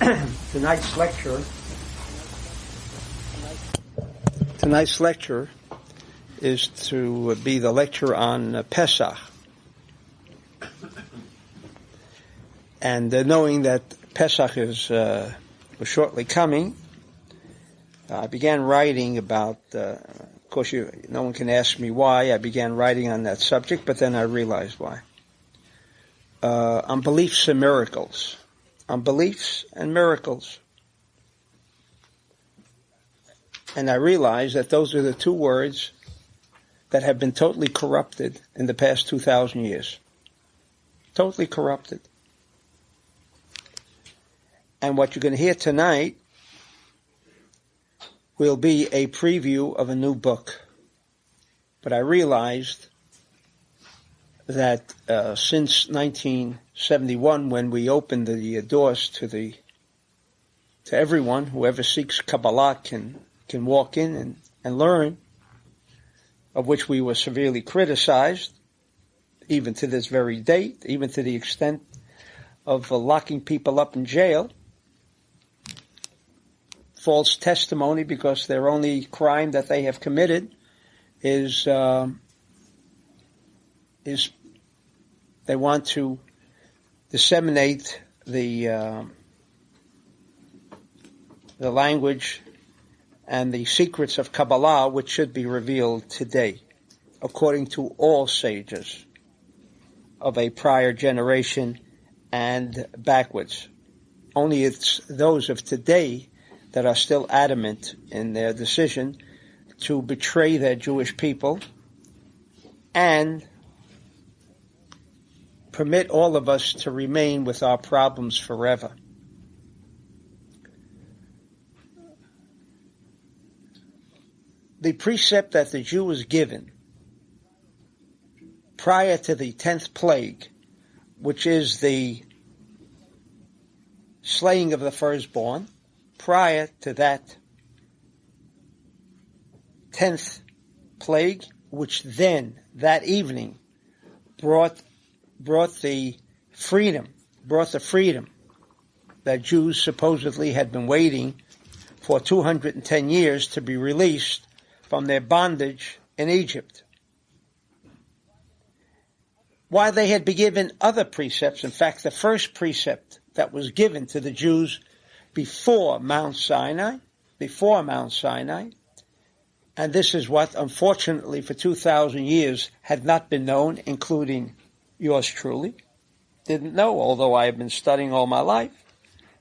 Tonight's lecture is to be the lecture on Pesach. And knowing that Pesach was shortly coming, I began writing about, of course no one can ask me why I began writing on that subject, but then I realized why. On beliefs and miracles. On beliefs and miracles. And I realized that those are the two words that have been totally corrupted in the past 2,000 years. Totally corrupted. And what you're going to hear tonight will be a preview of a new book. But I realized that since 1971, when we opened the doors to everyone, whoever seeks Kabbalah can walk in and learn, of which we were severely criticized, even to this very date, even to the extent of locking people up in jail. False testimony, because their only crime that they have committed is they want to disseminate the language and the secrets of Kabbalah, which should be revealed today, according to all sages of a prior generation and backwards. Only it's those of today that are still adamant in their decision to betray their Jewish people and permit all of us to remain with our problems forever. The precept that the Jew was given prior to the 10th plague, which is the slaying of the firstborn, prior to that 10th plague, which then, that evening, brought the freedom that Jews supposedly had been waiting for 210 years to be released from their bondage in Egypt. While they had been given other precepts, in fact, the first precept that was given to the Jews before Mount Sinai, and this is what, unfortunately, for 2,000 years had not been known, including yours truly. Didn't know, although I have been studying all my life.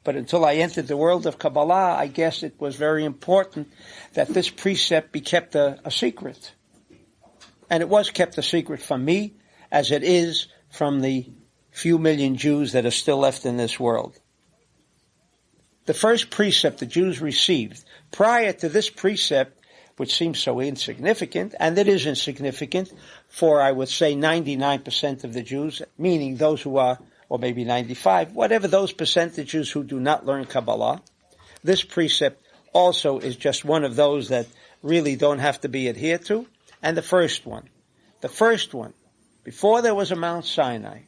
But until I entered the world of Kabbalah, I guess it was very important that this precept be kept a secret. And it was kept a secret from me, as it is from the few million Jews that are still left in this world. The first precept the Jews received, prior to this precept, which seems so insignificant, and it is insignificant for, I would say, 99% of the Jews, meaning those who are, or maybe 95, whatever those percentages who do not learn Kabbalah. This precept also is just one of those that really don't have to be adhered to. And the first one, before there was a Mount Sinai,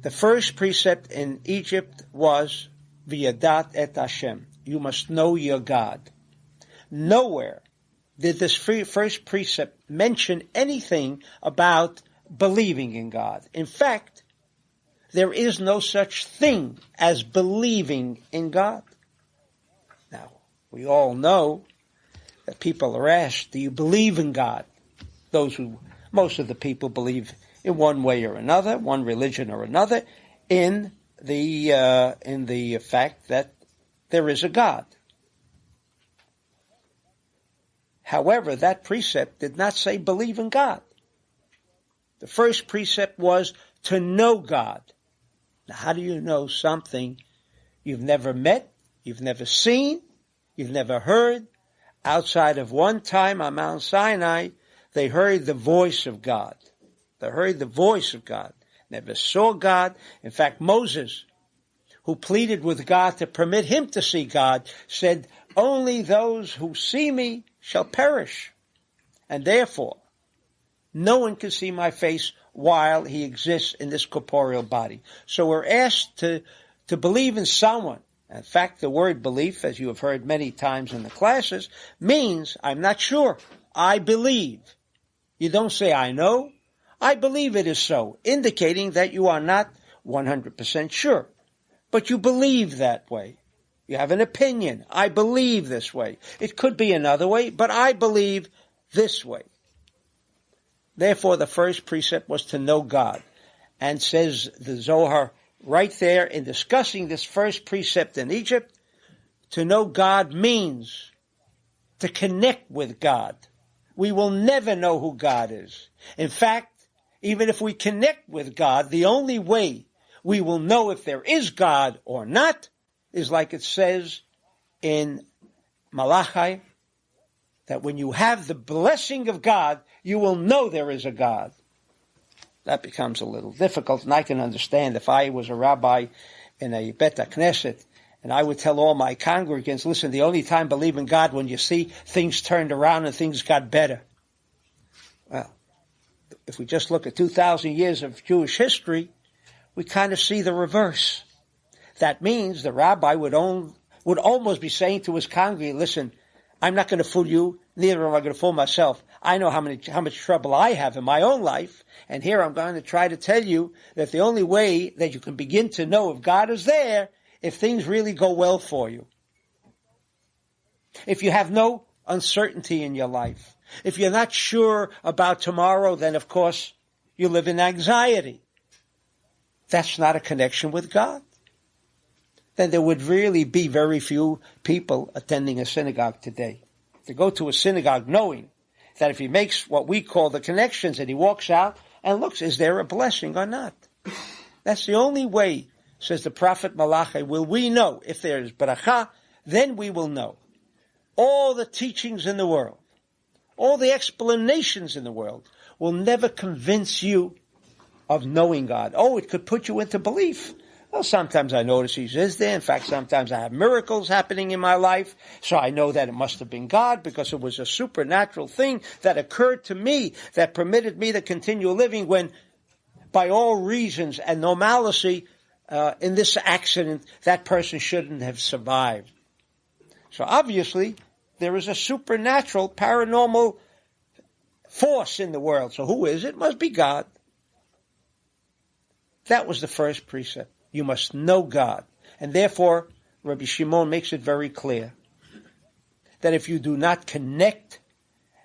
the first precept in Egypt was V'yadat et Hashem. You must know your God. Nowhere did this first precept mention anything about believing in God. In fact, there is no such thing as believing in God. Now, we all know that people are asked, do you believe in God? Most of the people believe in one way or another, one religion or another, in the fact that there is a God. However, that precept did not say believe in God. The first precept was to know God. Now, how do you know something you've never met, you've never seen, you've never heard? Outside of one time on Mount Sinai, they heard the voice of God. They heard the voice of God. Never saw God. In fact, Moses, who pleaded with God to permit him to see God, said, only those who see me shall perish. And therefore, No one can see my face while he exists in this corporeal body. So we're asked to believe in someone. In fact, the word belief, as you have heard many times in the classes, means I'm not sure. I believe. You don't say I know. I believe it is so, indicating that you are not 100% sure. But you believe that way. You have an opinion. I believe this way. It could be another way, but I believe this way. Therefore, the first precept was to know God. And says the Zohar right there in discussing this first precept in Egypt, to know God means to connect with God. We will never know who God is. In fact, even if we connect with God, the only way we will know if there is God or not is like it says in Malachi, that when you have the blessing of God, you will know there is a God. That becomes a little difficult, and I can understand if I was a rabbi in a Bet Knesset, and I would tell all my congregants, listen, the only time believe in God when you see things turned around and things got better. Well, if we just look at 2,000 years of Jewish history, we kind of see the reverse. That means the rabbi would almost be saying to his congregant, listen, I'm not going to fool you, neither am I going to fool myself. I know how much trouble I have in my own life, and here I'm going to try to tell you that the only way that you can begin to know if God is there, if things really go well for you. If you have no uncertainty in your life, if you're not sure about tomorrow, then of course you live in anxiety. That's not a connection with God. Then there would really be very few people attending a synagogue today. To go to a synagogue knowing that if he makes what we call the connections and he walks out and looks, is there a blessing or not? That's the only way, says the prophet Malachi, will we know. If there is bracha, then we will know. All the teachings in the world, all the explanations in the world will never convince you of knowing God. Oh, it could put you into belief. Well, sometimes I notice He is there. In fact, sometimes I have miracles happening in my life, so I know that it must have been God because it was a supernatural thing that occurred to me that permitted me to continue living when, by all reasons and normalcy, in this accident, that person shouldn't have survived. So obviously, there is a supernatural, paranormal force in the world. So who is it? It must be God. That was the first precept. You must know God. And therefore, Rabbi Shimon makes it very clear that if you do not connect,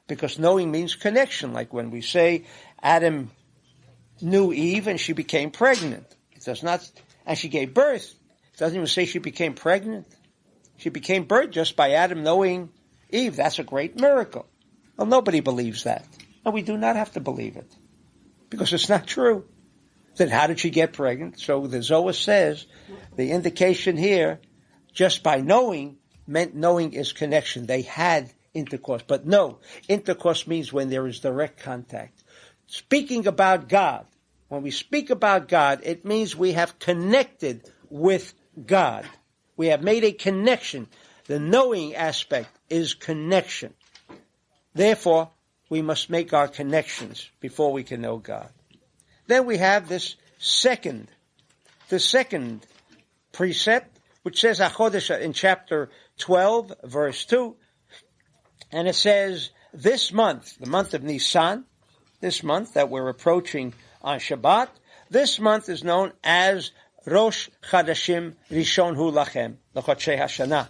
because knowing means connection, like when we say Adam knew Eve and she became pregnant. It does not, and she gave birth. It doesn't even say she became pregnant. She became birth just by Adam knowing Eve. That's a great miracle. Well, nobody believes that. And we do not have to believe it, because it's not true. Then how did she get pregnant? So the Zohar says the indication here, just by knowing, meant knowing is connection. They had intercourse. But no, intercourse means when there is direct contact. Speaking about God, when we speak about God, it means we have connected with God. We have made a connection. The knowing aspect is connection. Therefore, we must make our connections before we can know God. Then we have the second precept, which says HaChodesh in chapter 12, verse 2, and it says, this month, the month of Nisan, this month that we're approaching on Shabbat, this month is known as Rosh Chadashim Rishon Hu Lachem, L'Chodshei Hashanah.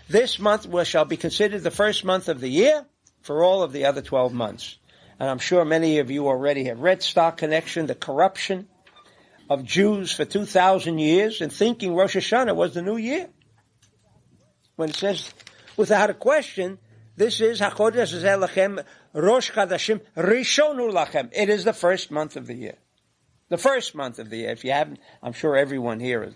This month shall be considered the first month of the year for all of the other 12 months. And I'm sure many of you already have read Star Connection, the corruption of Jews for 2,000 years, and thinking Rosh Hashanah was the new year. When it says, without a question, this is HaChodesh Zeh Lachem Rosh Chadashim Rishon Hu Lachem. It is the first month of the year. The first month of the year. If you haven't, I'm sure everyone here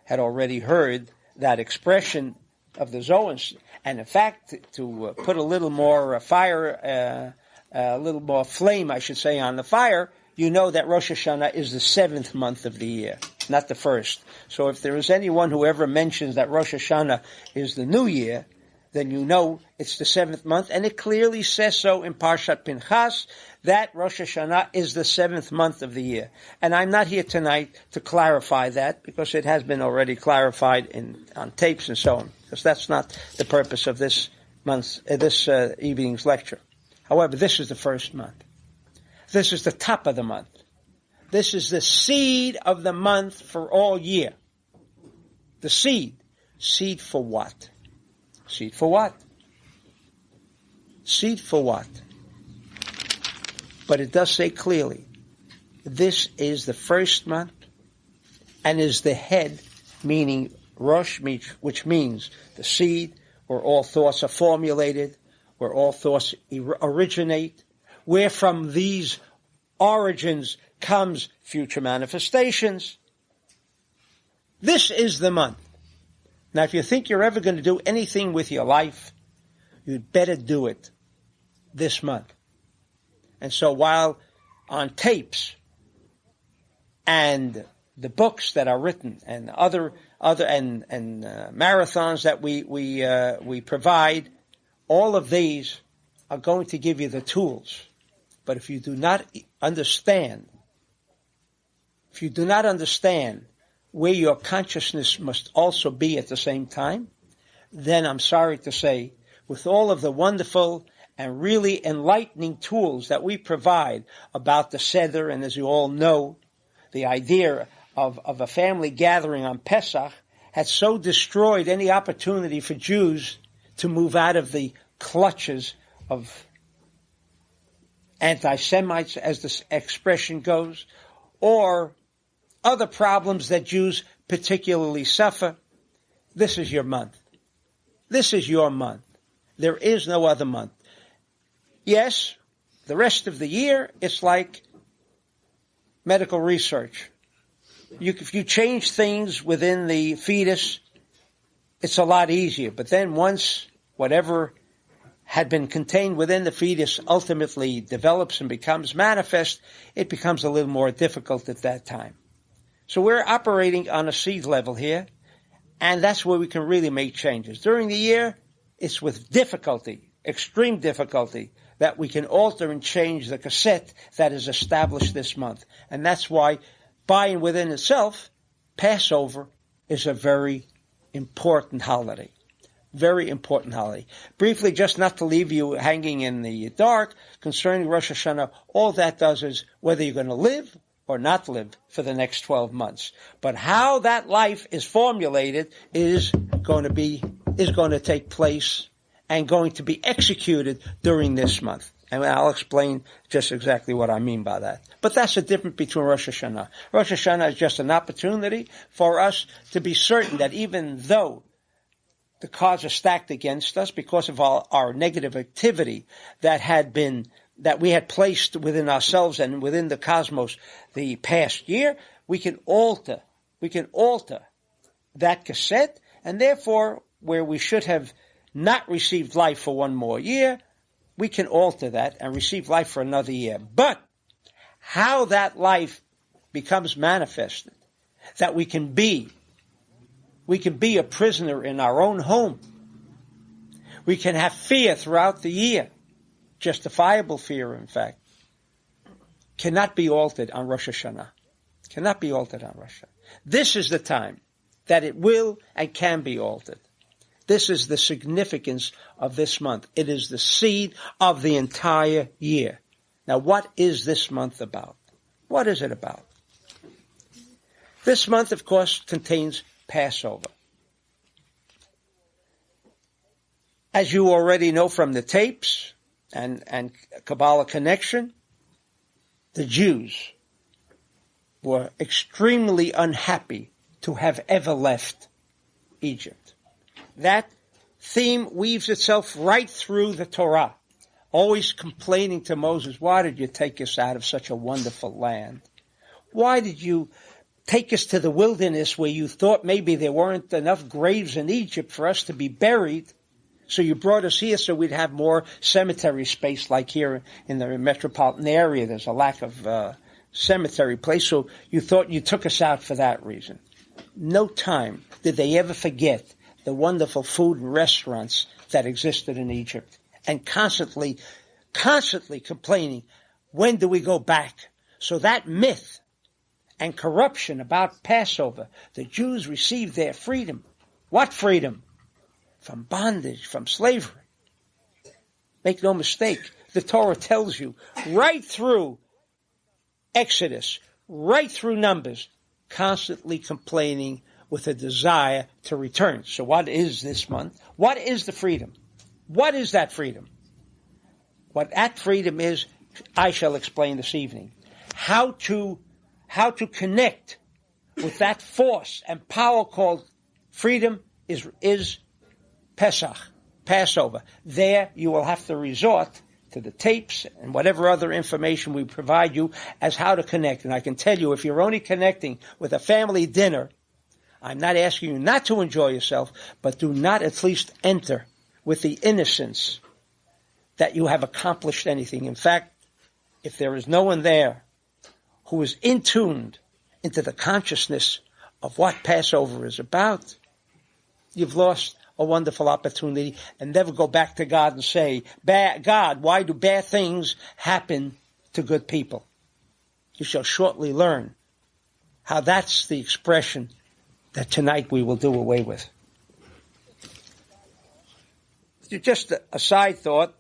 had already heard that expression of the Zohar. And in fact, to put a little more fire, a little more flame, I should say, on the fire, you know that Rosh Hashanah is the 7th month of the year, not the first. So if there is anyone who ever mentions that Rosh Hashanah is the new year, then you know it's the 7th month, and it clearly says so in Parshat Pinchas, that Rosh Hashanah is the 7th month of the year. And I'm not here tonight to clarify that, because it has been already clarified on tapes and so on, because that's not the purpose of this evening's lecture. However, this is the first month. This is the top of the month. This is the seed of the month for all year. The seed. Seed for what? Seed for what? Seed for what? But it does say clearly, this is the first month and is the head, meaning Rosh, which means the seed, where all thoughts are formulated, where all thoughts originate, where from these origins comes future manifestations. This is the month. Now, if you think you're ever going to do anything with your life, you'd better do it this month. And so while on tapes and the books that are written and other marathons that we provide, all of these are going to give you the tools. But if you do not understand where your consciousness must also be at the same time, then I'm sorry to say, with all of the wonderful and really enlightening tools that we provide about the Seder, and as you all know, the idea of a family gathering on Pesach has so destroyed any opportunity for Jews to move out of the clutches of anti-Semites, as the expression goes, or other problems that Jews particularly suffer. This is your month. This is your month. There is no other month. Yes, the rest of the year, it's like medical research. If you change things within the fetus, it's a lot easier. But then once whatever had been contained within the fetus ultimately develops and becomes manifest, it becomes a little more difficult at that time. So we're operating on a seed level here, and that's where we can really make changes. During the year, it's with difficulty, extreme difficulty, that we can alter and change the cassette that is established this month. And that's why, by and within itself, Passover is a very important holiday. Very important holiday. Briefly, just not to leave you hanging in the dark, concerning Rosh Hashanah, all that does is whether you're going to live or not live for the next 12 months. But how that life is formulated is going to take place and going to be executed during this month. And I'll explain just exactly what I mean by that. But that's the difference between Rosh Hashanah. Rosh Hashanah is just an opportunity for us to be certain that even though the cards are stacked against us because of our negative activity that we had placed within ourselves and within the cosmos the past year, we can alter that cassette, and therefore, where we should have not received life for one more year, we can alter that and receive life for another year. But how that life becomes manifested, that we can be a prisoner in our own home. We can have fear throughout the year, justifiable fear, in fact, cannot be altered on Rosh Hashanah. Cannot be altered on Rosh Hashanah. This is the time that it will and can be altered. This is the significance of this month. It is the seed of the entire year. Now, what is this month about? What is it about? This month, of course, contains Passover. As you already know from the tapes and Kabbalah Connection, the Jews were extremely unhappy to have ever left Egypt. That theme weaves itself right through the Torah, always complaining to Moses, why did you take us out of such a wonderful land? Why did you take us to the wilderness where you thought maybe there weren't enough graves in Egypt for us to be buried? So you brought us here so we'd have more cemetery space, like here in the metropolitan area. There's a lack of cemetery place, so you thought you took us out for that reason. No time did they ever forget the wonderful food and restaurants that existed in Egypt, and constantly complaining, when do we go back? So that myth and corruption about Passover, the Jews received their freedom. What freedom? From bondage, from slavery. Make no mistake, the Torah tells you right through Exodus, right through Numbers, constantly complaining with a desire to return. So what is this month? What is the freedom? What is that freedom? What that freedom is, I shall explain this evening. How to connect with that force and power called freedom is Pesach, Passover. There you will have to resort to the tapes and whatever other information we provide you as how to connect. And I can tell you, if you're only connecting with a family dinner, I'm not asking you not to enjoy yourself, but do not at least enter with the innocence that you have accomplished anything. In fact, if there is no one there who is in-tuned into the consciousness of what Passover is about, you've lost a wonderful opportunity, and never go back to God and say, God, why do bad things happen to good people? You shall shortly learn how that's the expression that tonight we will do away with. Just a side thought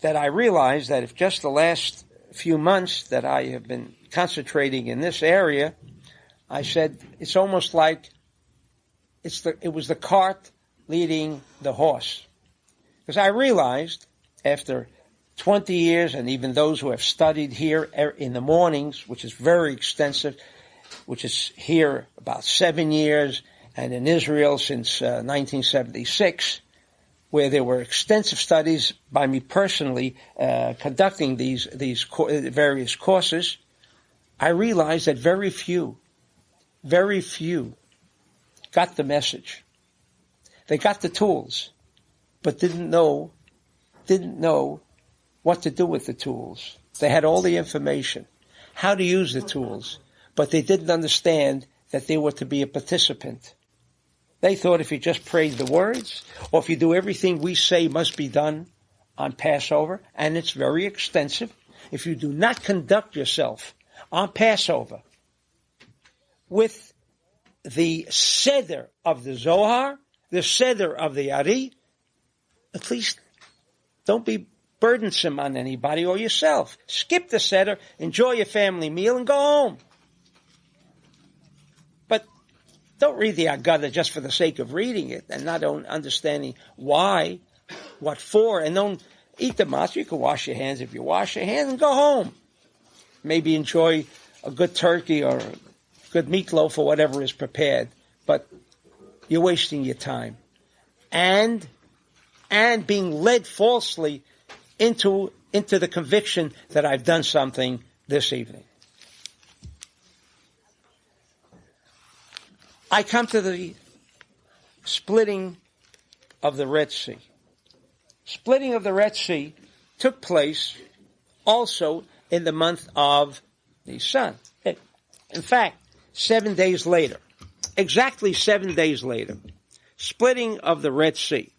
that I realized that if just the last few months that I have been concentrating in this area, I said it's almost like it was the cart leading the horse. Because I realized after 20 years, and even those who have studied here in the mornings, which is very extensive, which is here about 7 years, and in Israel since 1976, where there were extensive studies by me personally conducting these various courses, I realized that very few got the message. They got the tools, but didn't know what to do with the tools. They had all the information, how to use the tools, but they didn't understand that they were to be a participant. They thought if you just prayed the words, or if you do everything we say must be done on Passover, and it's very extensive, if you do not conduct yourself on Passover with the seder of the Zohar, the seder of the Ari, at least don't be burdensome on anybody or yourself. Skip the seder, enjoy your family meal, and go home. But don't read the Haggadah just for the sake of reading it and not understanding why, what for, and don't eat the matzah. You can wash your hands if you wash your hands and go home. Maybe enjoy a good turkey or a good meatloaf or whatever is prepared, but you're wasting your time. And being led falsely into the conviction that I've done something this evening. I come to the splitting of the Red Sea. Splitting of the Red Sea took place also in the month of Nisan. In fact, 7 days later, exactly 7 days later, splitting of the Red Sea.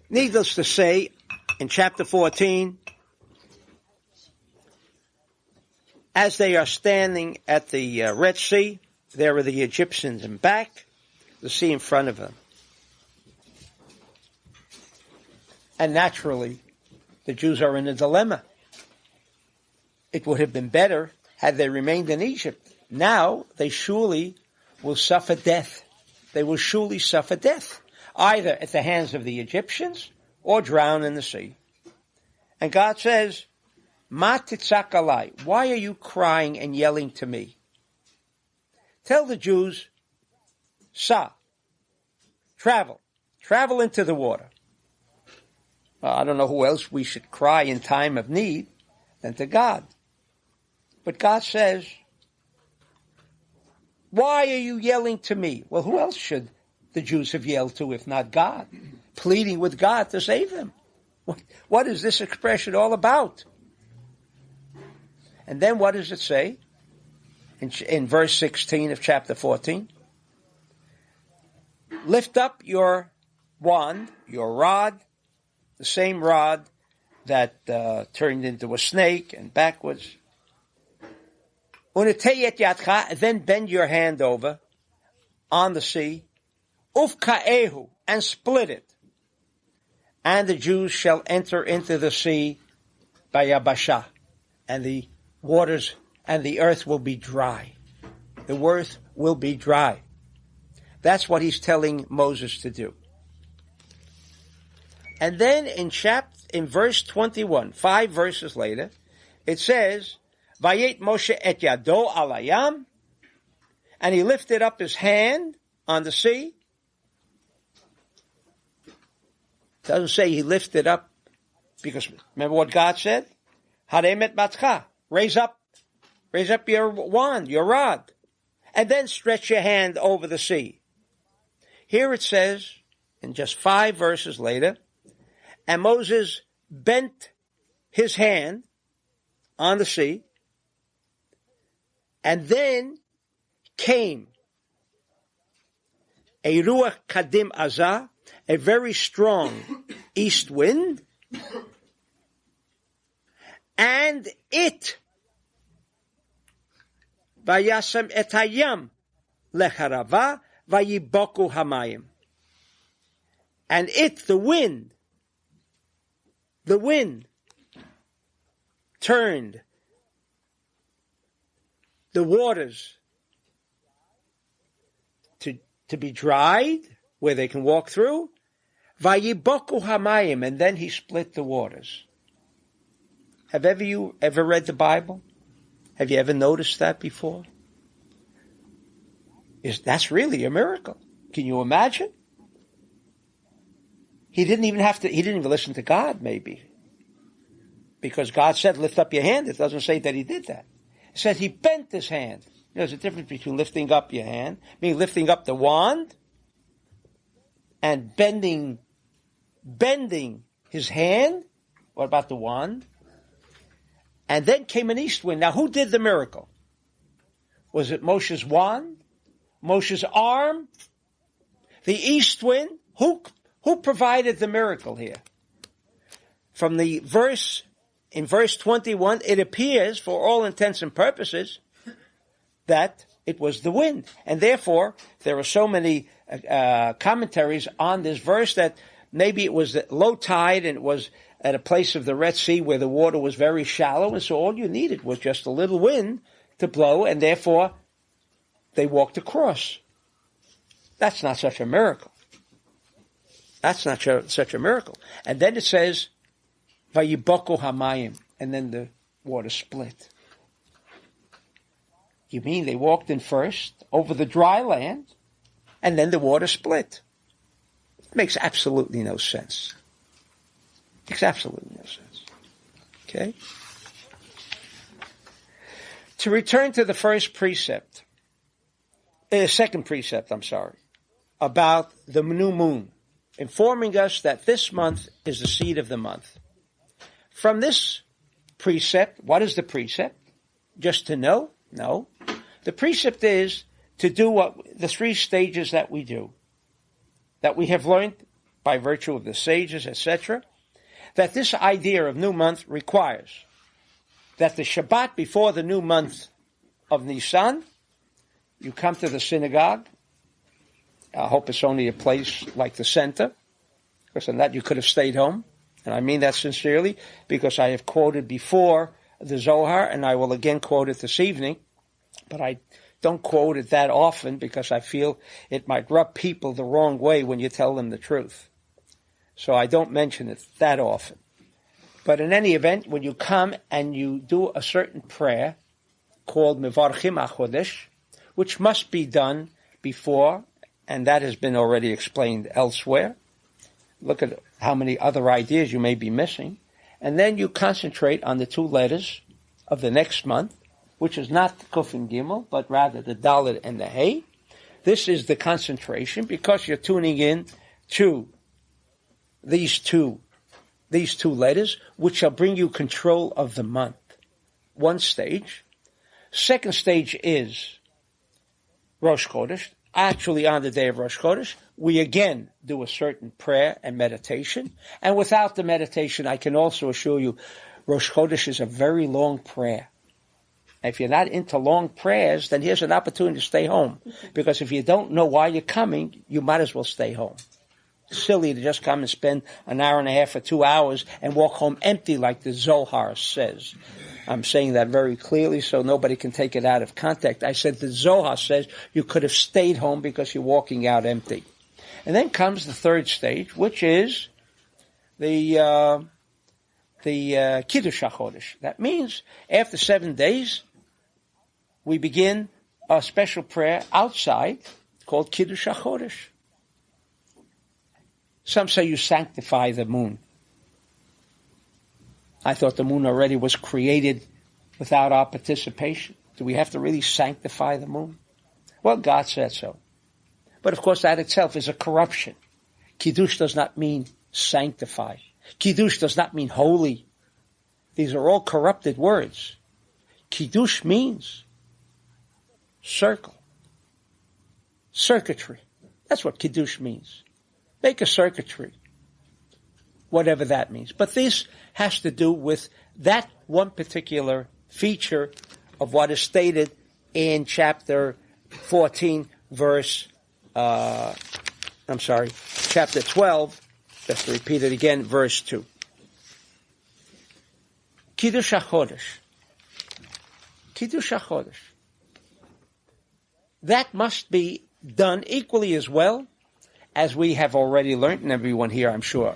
Needless to say, in chapter 14, as they are standing at the Red Sea, there are the Egyptians in back, the sea in front of them. And naturally, the Jews are in a dilemma. It would have been better had they remained in Egypt. Now, they surely will suffer death. They will surely suffer death, either at the hands of the Egyptians or drown in the sea. And God says, Ma titzak alai, why are you crying and yelling to me? Tell the Jews, Sa, travel into the water. I don't know who else we should cry in time of need than to God. But God says, why are you yelling to me? Well, who else should the Jews have yelled to if not God? Pleading with God to save them. What is this expression all about? And then what does it say? in verse 16 of chapter 14. Lift up your wand, your rod, the same rod that turned into a snake and backwards. Then bend your hand over on the sea, ufka'ehu, and split it. And the Jews shall enter into the sea by Yabasha, and the waters and the earth will be dry. The earth will be dry. That's what he's telling Moses to do. And then in verse 21, 5 verses later, it says, Vayet Moshe et yado al hayam, and he lifted up his hand on the sea. It doesn't say he lifted up, because remember what God said? Harem et matcha, raise up your wand, your rod, and then stretch your hand over the sea. Here it says, in just 5 verses later, and Moses bent his hand on the sea, and then came a ruach kadim azah, a very strong east wind, and it vayasem et hayam lecharava vayiboku hamayim, and it, the wind turned the waters to be dried, where they can walk through. Vayiboku hamayim, and then he split the waters. Have you ever read the Bible? Have you ever noticed that before? That's really a miracle. Can you imagine? He didn't even listen to God, maybe. Because God said, lift up your hand. It doesn't say that he did that. It said he bent his hand. There's a difference between lifting up your hand, meaning lifting up the wand, and bending his hand. What about the wand? And then came an east wind. Now, who did the miracle? Was it Moshe's wand? Moshe's arm? The east wind? Who provided the miracle here? From the verse, in verse 21, it appears, for all intents and purposes, that it was the wind. And therefore, there are so many commentaries on this verse that maybe it was low tide and it was at a place of the Red Sea where the water was very shallow, and so all you needed was just a little wind to blow, and therefore they walked across. That's not such a miracle. That's not such a miracle. And then it says, Vayiboku hamayim, and then the water split. You mean they walked in first over the dry land, and then the water split? It makes absolutely no sense. Makes absolutely no sense. Okay? To return to the second precept, about the new moon, informing us that this month is the seed of the month. From this precept, what is the precept? Just to know? No. The precept is to do the 3 stages that we do, that we have learned by virtue of the sages, etc., that this idea of new month requires that the Shabbat before the new month of Nisan, you come to the synagogue. I hope it's only a place like the center, because on that you could have stayed home. And I mean that sincerely, because I have quoted before the Zohar, and I will again quote it this evening, but I don't quote it that often because I feel it might rub people the wrong way when you tell them the truth. So I don't mention it that often. But in any event, when you come and you do a certain prayer called Mevarchim HaChodesh, which must be done before, and that has been already explained elsewhere. Look at how many other ideas you may be missing. And then you concentrate on the 2 letters of the next month, which is not Kuf and Gimel, but rather the Dalet and the Hey. This is the concentration because you're tuning in to these two letters, which shall bring you control of the month. One stage. Second stage is Rosh Chodesh. Actually, on the day of Rosh Chodesh, we again do a certain prayer and meditation. And without the meditation, I can also assure you, Rosh Chodesh is a very long prayer. If you're not into long prayers, then here's an opportunity to stay home. Because if you don't know why you're coming, you might as well stay home. Silly to just come and spend an hour and a half or 2 hours and walk home empty like the Zohar says. I'm saying that very clearly so nobody can take it out of context. I said the Zohar says you could have stayed home because you're walking out empty. And then comes the third stage, which is the Kiddush HaChodesh. That means after 7 days, we begin a special prayer outside called Kiddush HaChodesh. Some say you sanctify the moon. I thought the moon already was created without our participation. Do we have to really sanctify the moon? Well, God said so. But of course that itself is a corruption. Kiddush does not mean sanctify. Kiddush does not mean holy. These are all corrupted words. Kiddush means circle. Circuitry. That's what Kiddush means. Make a circuitry. Whatever that means. But this has to do with that one particular feature of what is stated in chapter 14, chapter 12, just to repeat it again, verse 2. Kiddush HaChodesh. Kiddush HaChodesh. That must be done equally as well as we have already learned, and everyone here, I'm sure,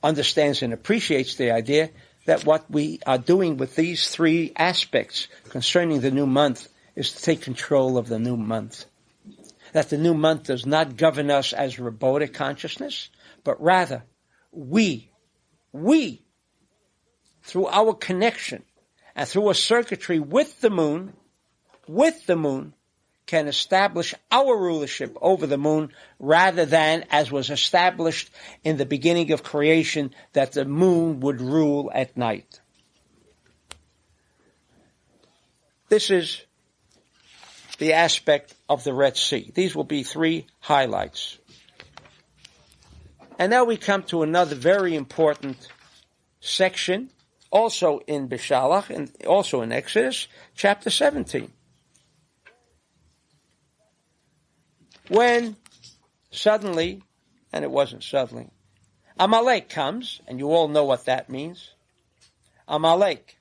understands and appreciates the idea that what we are doing with these three aspects concerning the new month is to take control of the new month. That the new month does not govern us as robotic consciousness, but rather we, through our connection and through a circuitry with the moon, can establish our rulership over the moon rather than, as was established in the beginning of creation, that the moon would rule at night. This is the aspect of the Red Sea. These will be three highlights. And now we come to another very important section, also in Beshalach and also in Exodus, chapter 17. When suddenly, and it wasn't suddenly, Amalek comes, and you all know what that means. Amalek,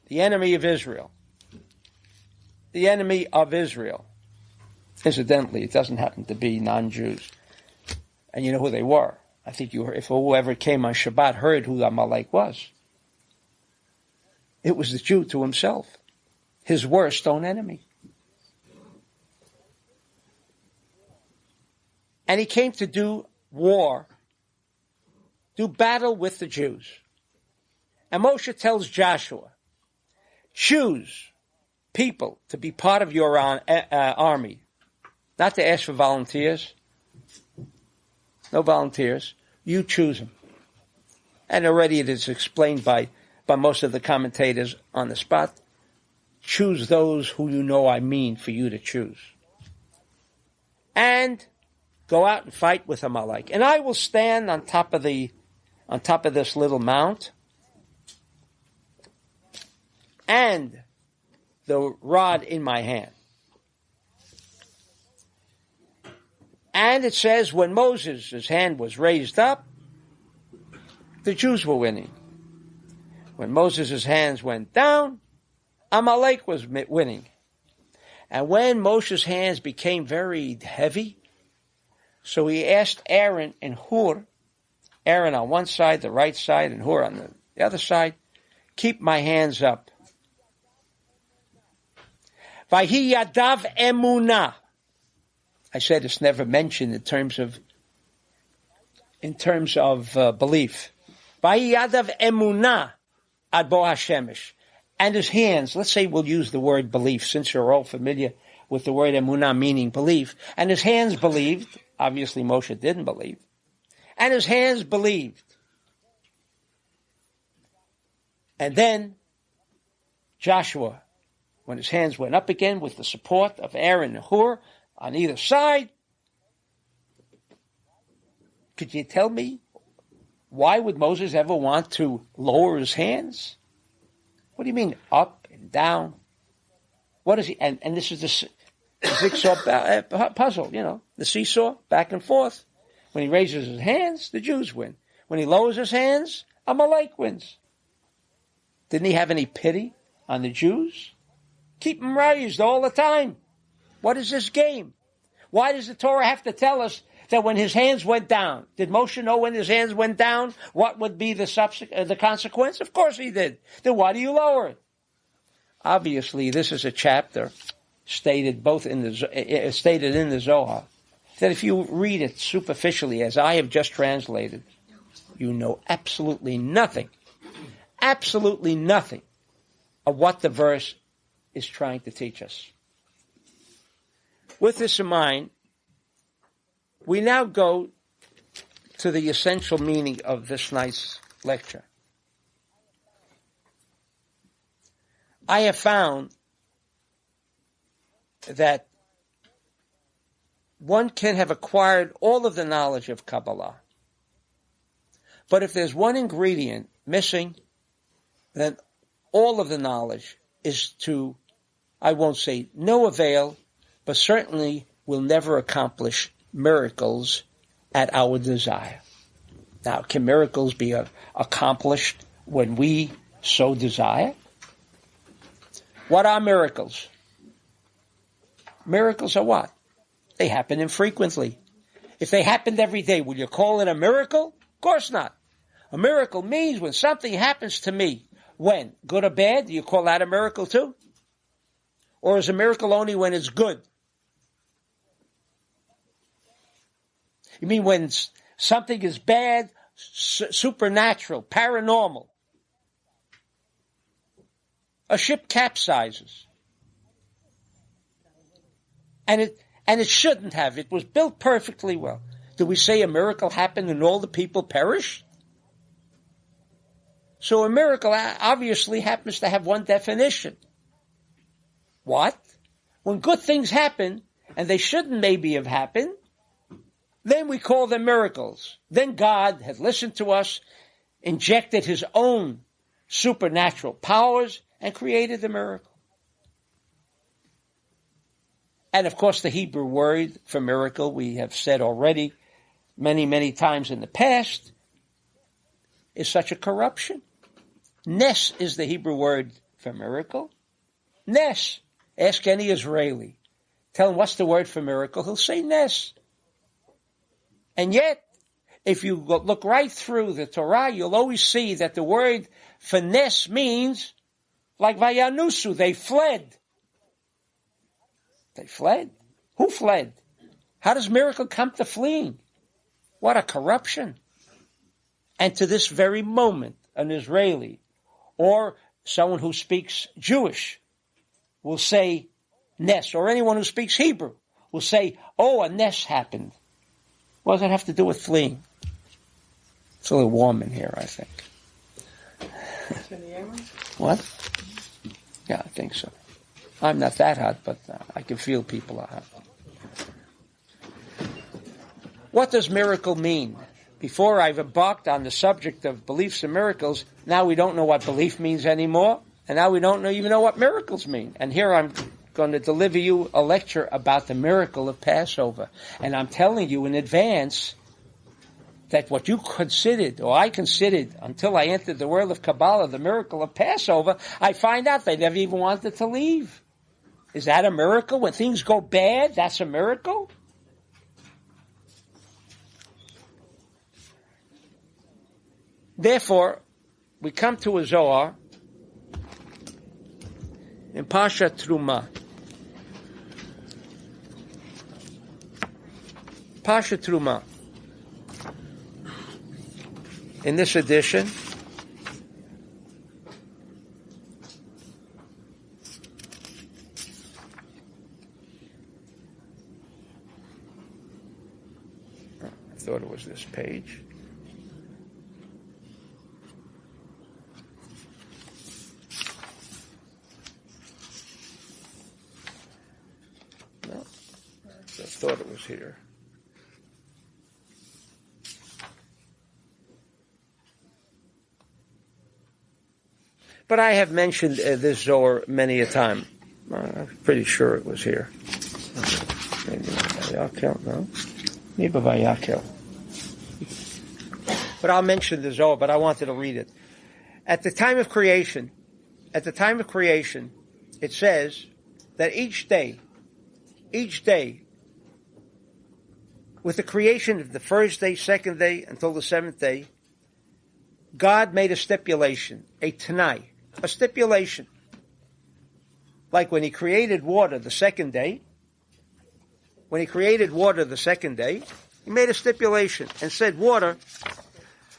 the enemy of Israel. The enemy of Israel. Incidentally, it doesn't happen to be non-Jews. And you know who they were. I think you heard, if whoever came on Shabbat heard who Amalek was. It was the Jew to himself. His worst own enemy. And he came to do war, do battle with the Jews. And Moshe tells Joshua, choose people to be part of your army, not to ask for volunteers. No volunteers. You choose them. And already it is explained by most of the commentators on the spot. Choose those who you know I mean for you to choose. And go out and fight with Amalek. And I will stand on top of this little mount, and the rod in my hand. And it says when Moses' hand was raised up, the Jews were winning. When Moses' hands went down, Amalek was winning. And when Moshe's hands became very heavy, so he asked Aaron and Hur, Aaron on one side, the right side, and Hur on the other side, keep my hands up. Vayhi yadav emunah. I said it's never mentioned in terms of belief. Vayhi yadav emunah ad bo hashemesh. And his hands, let's say we'll use the word belief, since you're all familiar with the word emunah meaning belief. And his hands believed. Obviously Moshe didn't believe. And his hands believed. And then Joshua when his hands went up again with the support of Aaron and Hur on either side. Could you tell me why would Moses ever want to lower his hands? What do you mean up and down? What is he? And this is the jigsaw puzzle, the seesaw, back and forth. When he raises his hands, the Jews win. When he lowers his hands, Amalek wins. Didn't he have any pity on the Jews? Keep them raised all the time. What is this game? Why does the Torah have to tell us that when his hands went down? Did Moshe know when his hands went down what would be the consequence? Of course he did. Then why do you lower it? Obviously, this is a chapter stated in the Zohar, that if you read it superficially, as I have just translated, you know absolutely nothing of what the verse is trying to teach us. With this in mind, we now go to the essential meaning of this night's lecture. I have found that one can have acquired all of the knowledge of Kabbalah, but if there's one ingredient missing, then all of the knowledge is to, I won't say no avail, but certainly will never accomplish miracles at our desire. Now, can miracles be accomplished when we so desire? What are miracles? Miracles are what? They happen infrequently. If they happened every day, would you call it a miracle? Of course not. A miracle means when something happens to me. When? Good or bad? Do you call that a miracle too? Or is a miracle only when it's good? You mean when something is bad, supernatural, paranormal? A ship capsizes. And it shouldn't have. It was built perfectly well. Do we say a miracle happened and all the people perished? So a miracle obviously happens to have one definition. What? When good things happen, and they shouldn't maybe have happened, then we call them miracles. Then God had listened to us, injected his own supernatural powers, and created the miracle. And of course the Hebrew word for miracle, we have said already many, many times in the past, is such a corruption. Nes is the Hebrew word for miracle. Nes. Ask any Israeli. Tell him what's the word for miracle. He'll say Nes. And yet, if you look right through the Torah, you'll always see that the word for Nes means, like Vayanusu, they fled. They fled. Who fled? How does miracle come to fleeing? What a corruption. And to this very moment, an Israeli or someone who speaks Jewish will say Nes, or anyone who speaks Hebrew will say, oh, a Nes happened. What does that have to do with fleeing? It's a little warm in here, I think. What? Yeah, I think so. I'm not that hot, but I can feel people are hot. What does miracle mean? Before I've embarked on the subject of beliefs and miracles, now we don't know what belief means anymore, and now we don't even know what miracles mean. And here I'm going to deliver you a lecture about the miracle of Passover. And I'm telling you in advance that what you considered, or I considered, until I entered the world of Kabbalah, the miracle of Passover, I find out they never even wanted to leave. Is that a miracle? When things go bad, that's a miracle? Therefore, we come to a Zohar in Pasha Truma. Pasha Truma. In this edition, I thought it was this page. thought it was here. But I have mentioned this Zohar many a time. I'm pretty sure it was here. Maybe Vayakel, no? Maybe Vayakel. But I'll mention the Zohar, but I wanted to read it. At the time of creation, it says that each day, with the creation of the first day, second day, until the seventh day, God made a stipulation, a Tanai, a stipulation. Like when he created water the second day, he made a stipulation and said, water,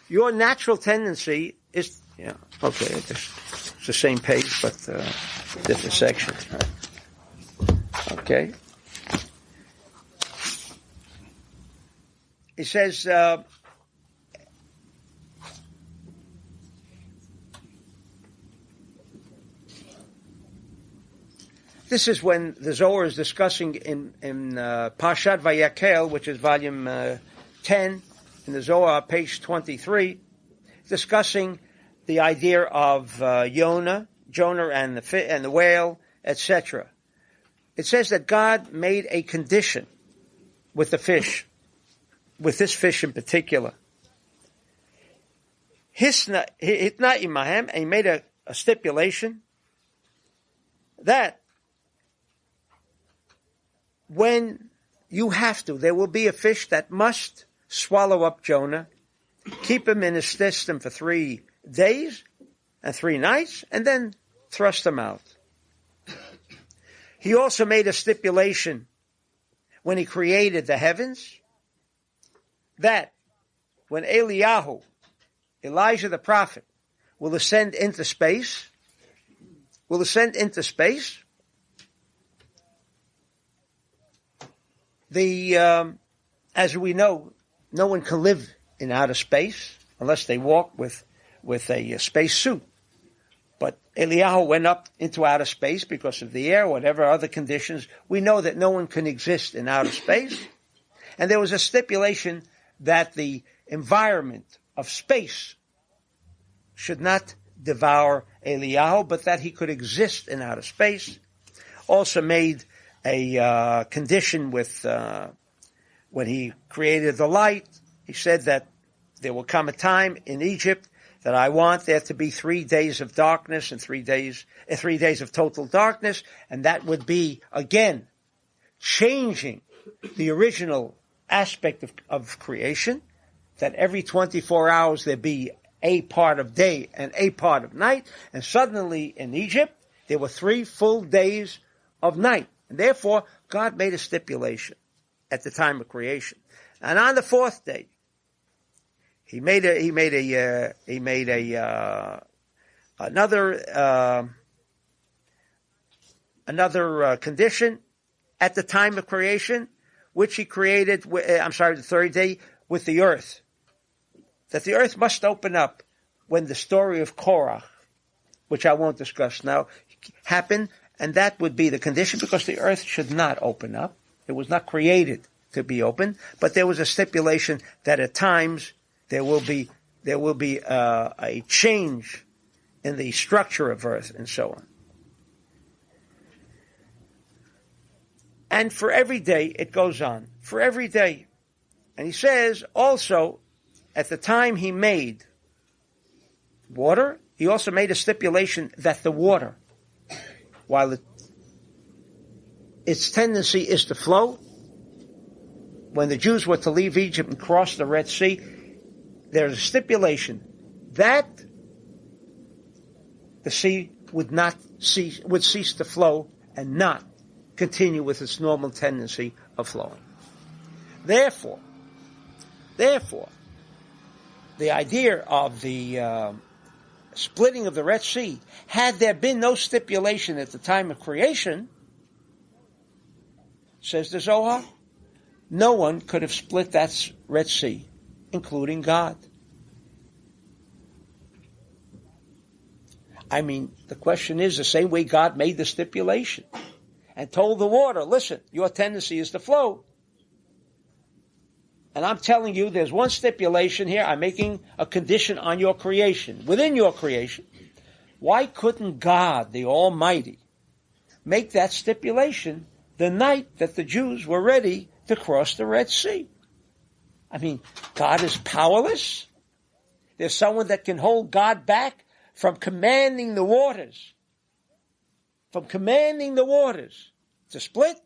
your natural tendency is, it's the same page, but different section. Okay. He says, this is when the Zohar is discussing in Parshat Vayakel, which is volume 10 in the Zohar, page 23, discussing the idea of Jonah and the whale, etc. It says that God made a condition with the fish, with this fish in particular. Hitna imahem, and he made a stipulation that when you have to, there will be a fish that must swallow up Jonah, keep him in his system for 3 days and 3 nights, and then thrust him out. He also made a stipulation when he created the heavens that when Elijah the prophet, will ascend into space, as we know, no one can live in outer space unless they walk with a space suit. But Eliyahu went up into outer space because of the air, whatever other conditions. We know that no one can exist in outer space. And there was a stipulation that the environment of space should not devour Eliyahu, but that he could exist in outer space. Also made a condition with when he created the light. He said that there will come a time in Egypt that I want there to be 3 days of darkness and 3 days of total darkness, and that would be, again, changing the original aspect of creation, that every 24 hours there be a part of day and a part of night, and suddenly in Egypt there were 3 full days of night, and therefore God made a stipulation at the time of creation. And on the 4th day, he made another condition at the time of creation, which he created. The 3rd day with the earth, that the earth must open up when the story of Korach, which I won't discuss now, happened, and that would be the condition, because the earth should not open up. It was not created to be open, but there was a stipulation that at times there will be a change in the structure of earth and so on. And for every day it goes on, for every day. And he says also, at the time he made water, he also made a stipulation that the water, while its tendency is to flow, when the Jews were to leave Egypt and cross the Red Sea, there's a stipulation that the sea would cease to flow and not continue with its normal tendency of flowing. Therefore, the idea of the splitting of the Red Sea, had there been no stipulation at the time of creation, says the Zohar, no one could have split that Red Sea, including God. I mean, the question is the same way God made the stipulation and told the water, listen, your tendency is to flow. And I'm telling you, there's one stipulation here. I'm making a condition on your creation, within your creation. Why couldn't God, the Almighty, make that stipulation the night that the Jews were ready to cross the Red Sea? I mean, God is powerless. There's someone that can hold God back from commanding the waters. From commanding the waters to split.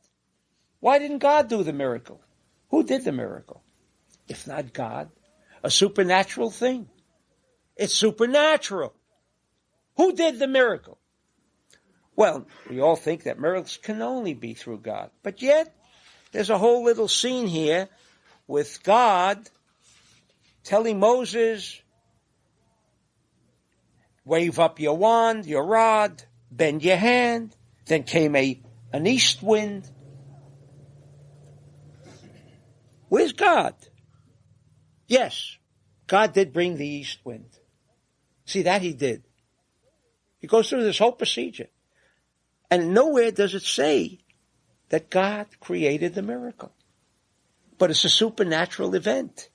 Why didn't God do the miracle? Who did the miracle? If not God, a supernatural thing. It's supernatural. Who did the miracle? Well, we all think that miracles can only be through God. But yet, there's a whole little scene here with God telling Moses, wave up your wand, your rod, bend your hand. Then came an east wind. Where's God? Yes, God did bring the east wind. See, that he did. He goes through this whole procedure. And nowhere does it say that God created the miracle. But it's a supernatural event.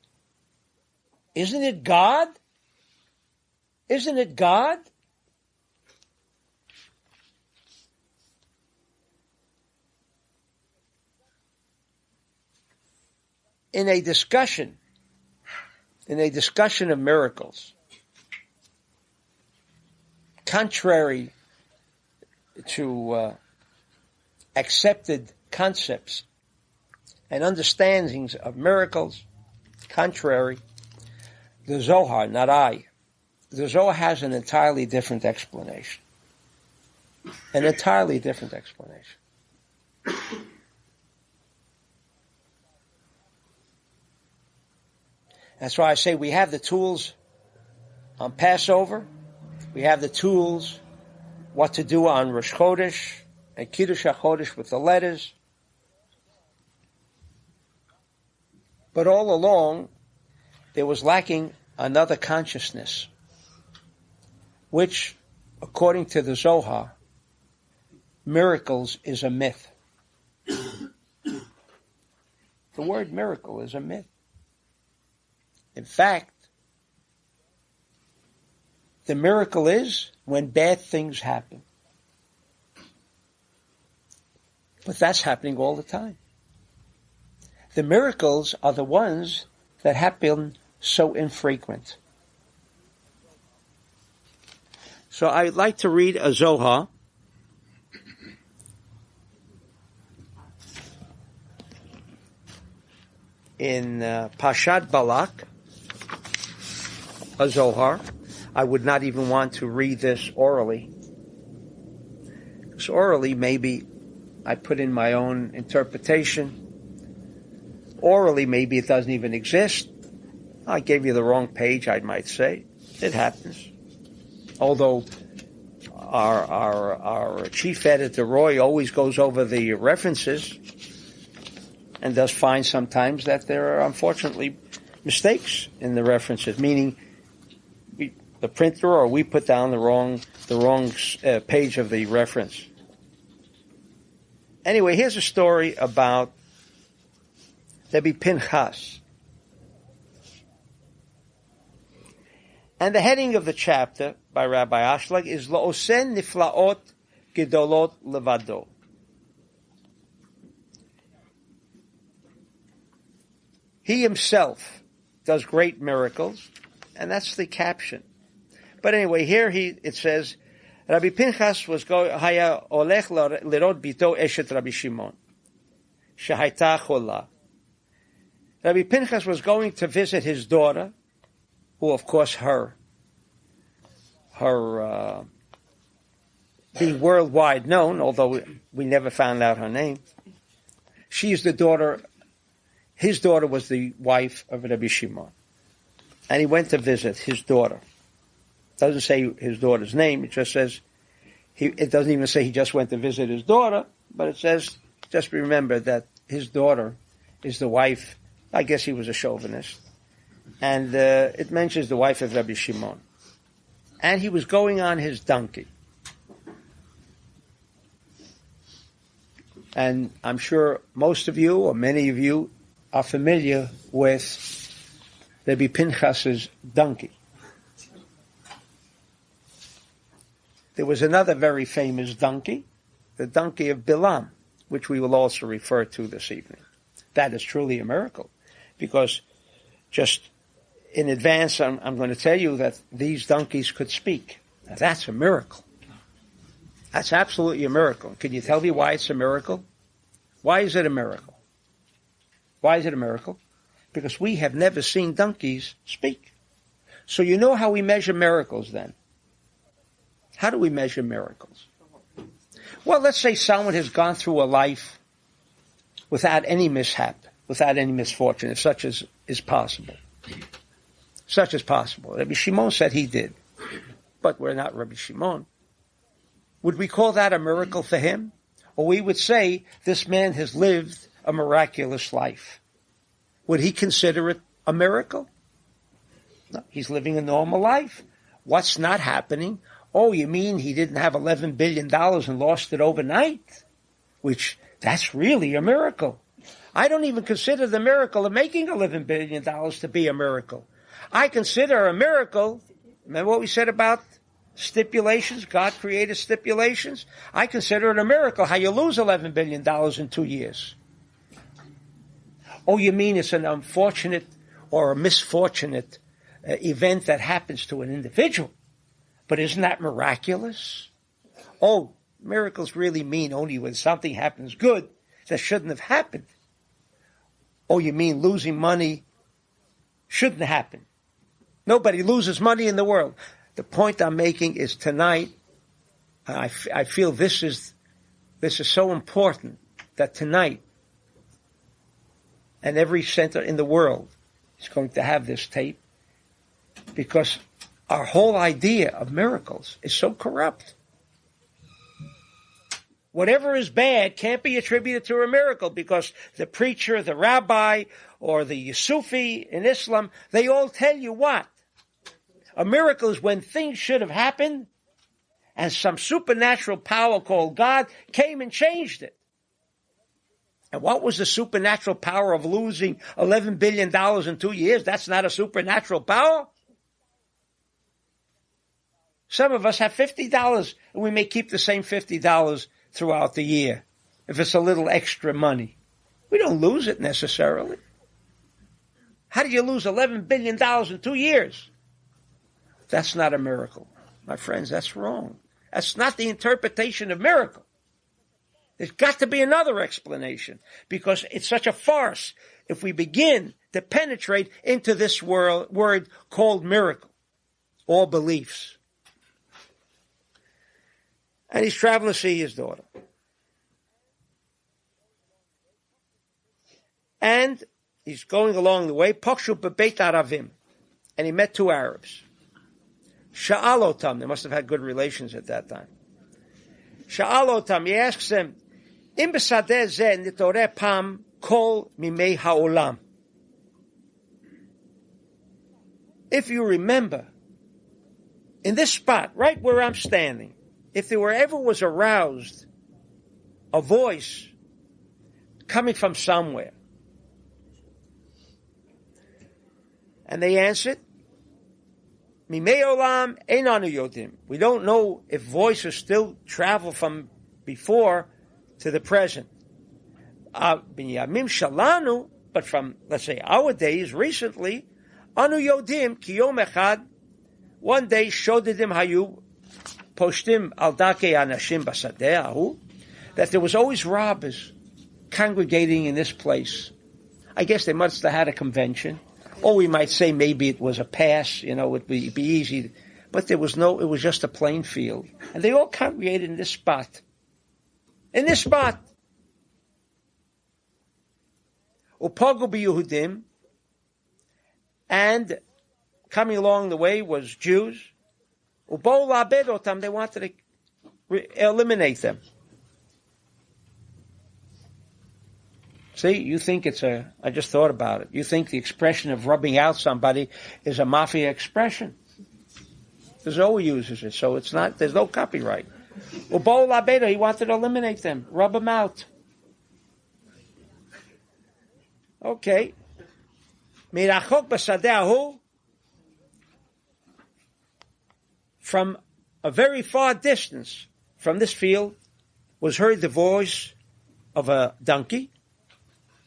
Isn't it God? Isn't it God? In a discussion of miracles, contrary to accepted concepts and understandings of miracles, contrary, the Zohar, not I, the Zohar has an entirely different explanation. An entirely different explanation. That's why I say we have the tools on Passover. We have the tools what to do on Rosh Chodesh and Kiddush HaChodesh with the letters. But all along, there was lacking another consciousness, which, according to the Zohar, miracles is a myth. The word miracle is a myth. In fact, the miracle is when bad things happen. But that's happening all the time. The miracles are the ones that happen so infrequent. So I'd like to read a Zohar in Pashat Balak, a Zohar. I would not even want to read this orally. Because orally, maybe I put in my own interpretation. Orally, maybe it doesn't even exist. I gave you the wrong page, I might say. It happens. Although our chief editor, Roy, always goes over the references and does find sometimes that there are, unfortunately, mistakes in the references, meaning the printer or we put down the wrong page of the reference. Anyway, here's a story about Rabbi Pinchas. And the heading of the chapter by Rabbi Ashlag is Lo'osen Niflaot Gedolot Levado. He himself does great miracles, and that's the caption. But anyway, here it says, Rabbi Pinchas was going, Haya olech lirot bito eshet Rabbi Shimon, shehaita chola. Rabbi Pinchas was going to visit his daughter, who of course her being worldwide known, although we never found out her name. She's the daughter, his daughter was the wife of Rabbi Shimon. And he went to visit his daughter. It doesn't say his daughter's name, it just says, it doesn't even say he just went to visit his daughter, but it says, just remember that his daughter is the wife, I guess he was a chauvinist, and it mentions the wife of Rabbi Shimon. And he was going on his donkey. And I'm sure most of you, or many of you, are familiar with Rabbi Pinchas's donkey. There was another very famous donkey, the donkey of Bilam, which we will also refer to this evening. That is truly a miracle, because just in advance, I'm going to tell you that these donkeys could speak. Now, that's a miracle. That's absolutely a miracle. Can you tell me why it's a miracle? Why is it a miracle? Why is it a miracle? Because we have never seen donkeys speak. So you know how we measure miracles then. How do we measure miracles? Well, let's say someone has gone through a life without any mishap, without any misfortune, if such as is possible. Such as possible. Rabbi Shimon said he did. But we're not Rabbi Shimon. Would we call that a miracle for him? Or we would say, this man has lived a miraculous life. Would he consider it a miracle? No, he's living a normal life. What's not happening? Oh, you mean he didn't have $11 billion and lost it overnight? Which, that's really a miracle. I don't even consider the miracle of making $11 billion to be a miracle. I consider a miracle, remember what we said about stipulations? God created stipulations. I consider it a miracle how you lose $11 billion in 2 years. Oh, you mean it's an unfortunate or a misfortunate event that happens to an individual. But isn't that miraculous? Oh, miracles really mean only when something happens good that shouldn't have happened. Oh, you mean losing money shouldn't happen. Nobody loses money in the world. The point I'm making is tonight, I feel this is so important that tonight, and every center in the world is going to have this tape, because our whole idea of miracles is so corrupt. Whatever is bad can't be attributed to a miracle, because the preacher, the rabbi, or the Sufi in Islam, they all tell you what? A miracle is when things should have happened and some supernatural power called God came and changed it. And what was the supernatural power of losing $11 billion in 2 years? That's not a supernatural power. Some of us have $50 and we may keep the same $50 throughout the year if it's a little extra money. We don't lose it necessarily. How do you lose $11 billion in 2 years? That's not a miracle. My friends, that's wrong. That's not the interpretation of miracle. There's got to be another explanation, because it's such a farce if we begin to penetrate into this word called miracle, or beliefs. And he's traveling to see his daughter. And he's going along the way, Pokshu bebeit Aravim, and he met 2 Arabs. Sha'alotam, they must have had good relations at that time. Sha'alotam, he asks them, Im b'sadeh zeh nitoreh pam kol mimei ha'olam. If you remember, in this spot, right where I'm standing, if there ever was aroused a voice coming from somewhere, and they answered, Mimei olam einanu yodim. We don't know if voices still travel from before to the present. Binyamim shalanu, but from, let's say, our days, recently, anu yodim ki yom echad, one day shodedim hayu poshtim al dakei anashim basadeh ahu, that there was always robbers congregating in this place. I guess they must have had a convention. Or we might say maybe it was a pass, it would be easy. But it was just a plain field. And they all congregated in this spot. In this spot. Upagu b'Yehudim. And coming along the way was Jews. Ubou la'abed otam, they wanted to eliminate them. See, you think I just thought about it. You think the expression of rubbing out somebody is a mafia expression. Zoe uses it, so it's not, there's no copyright. Ubou la'abed, he wanted to eliminate them, rub them out. Okay. Mirachok b'sadehu, from a very far distance from this field was heard the voice of a donkey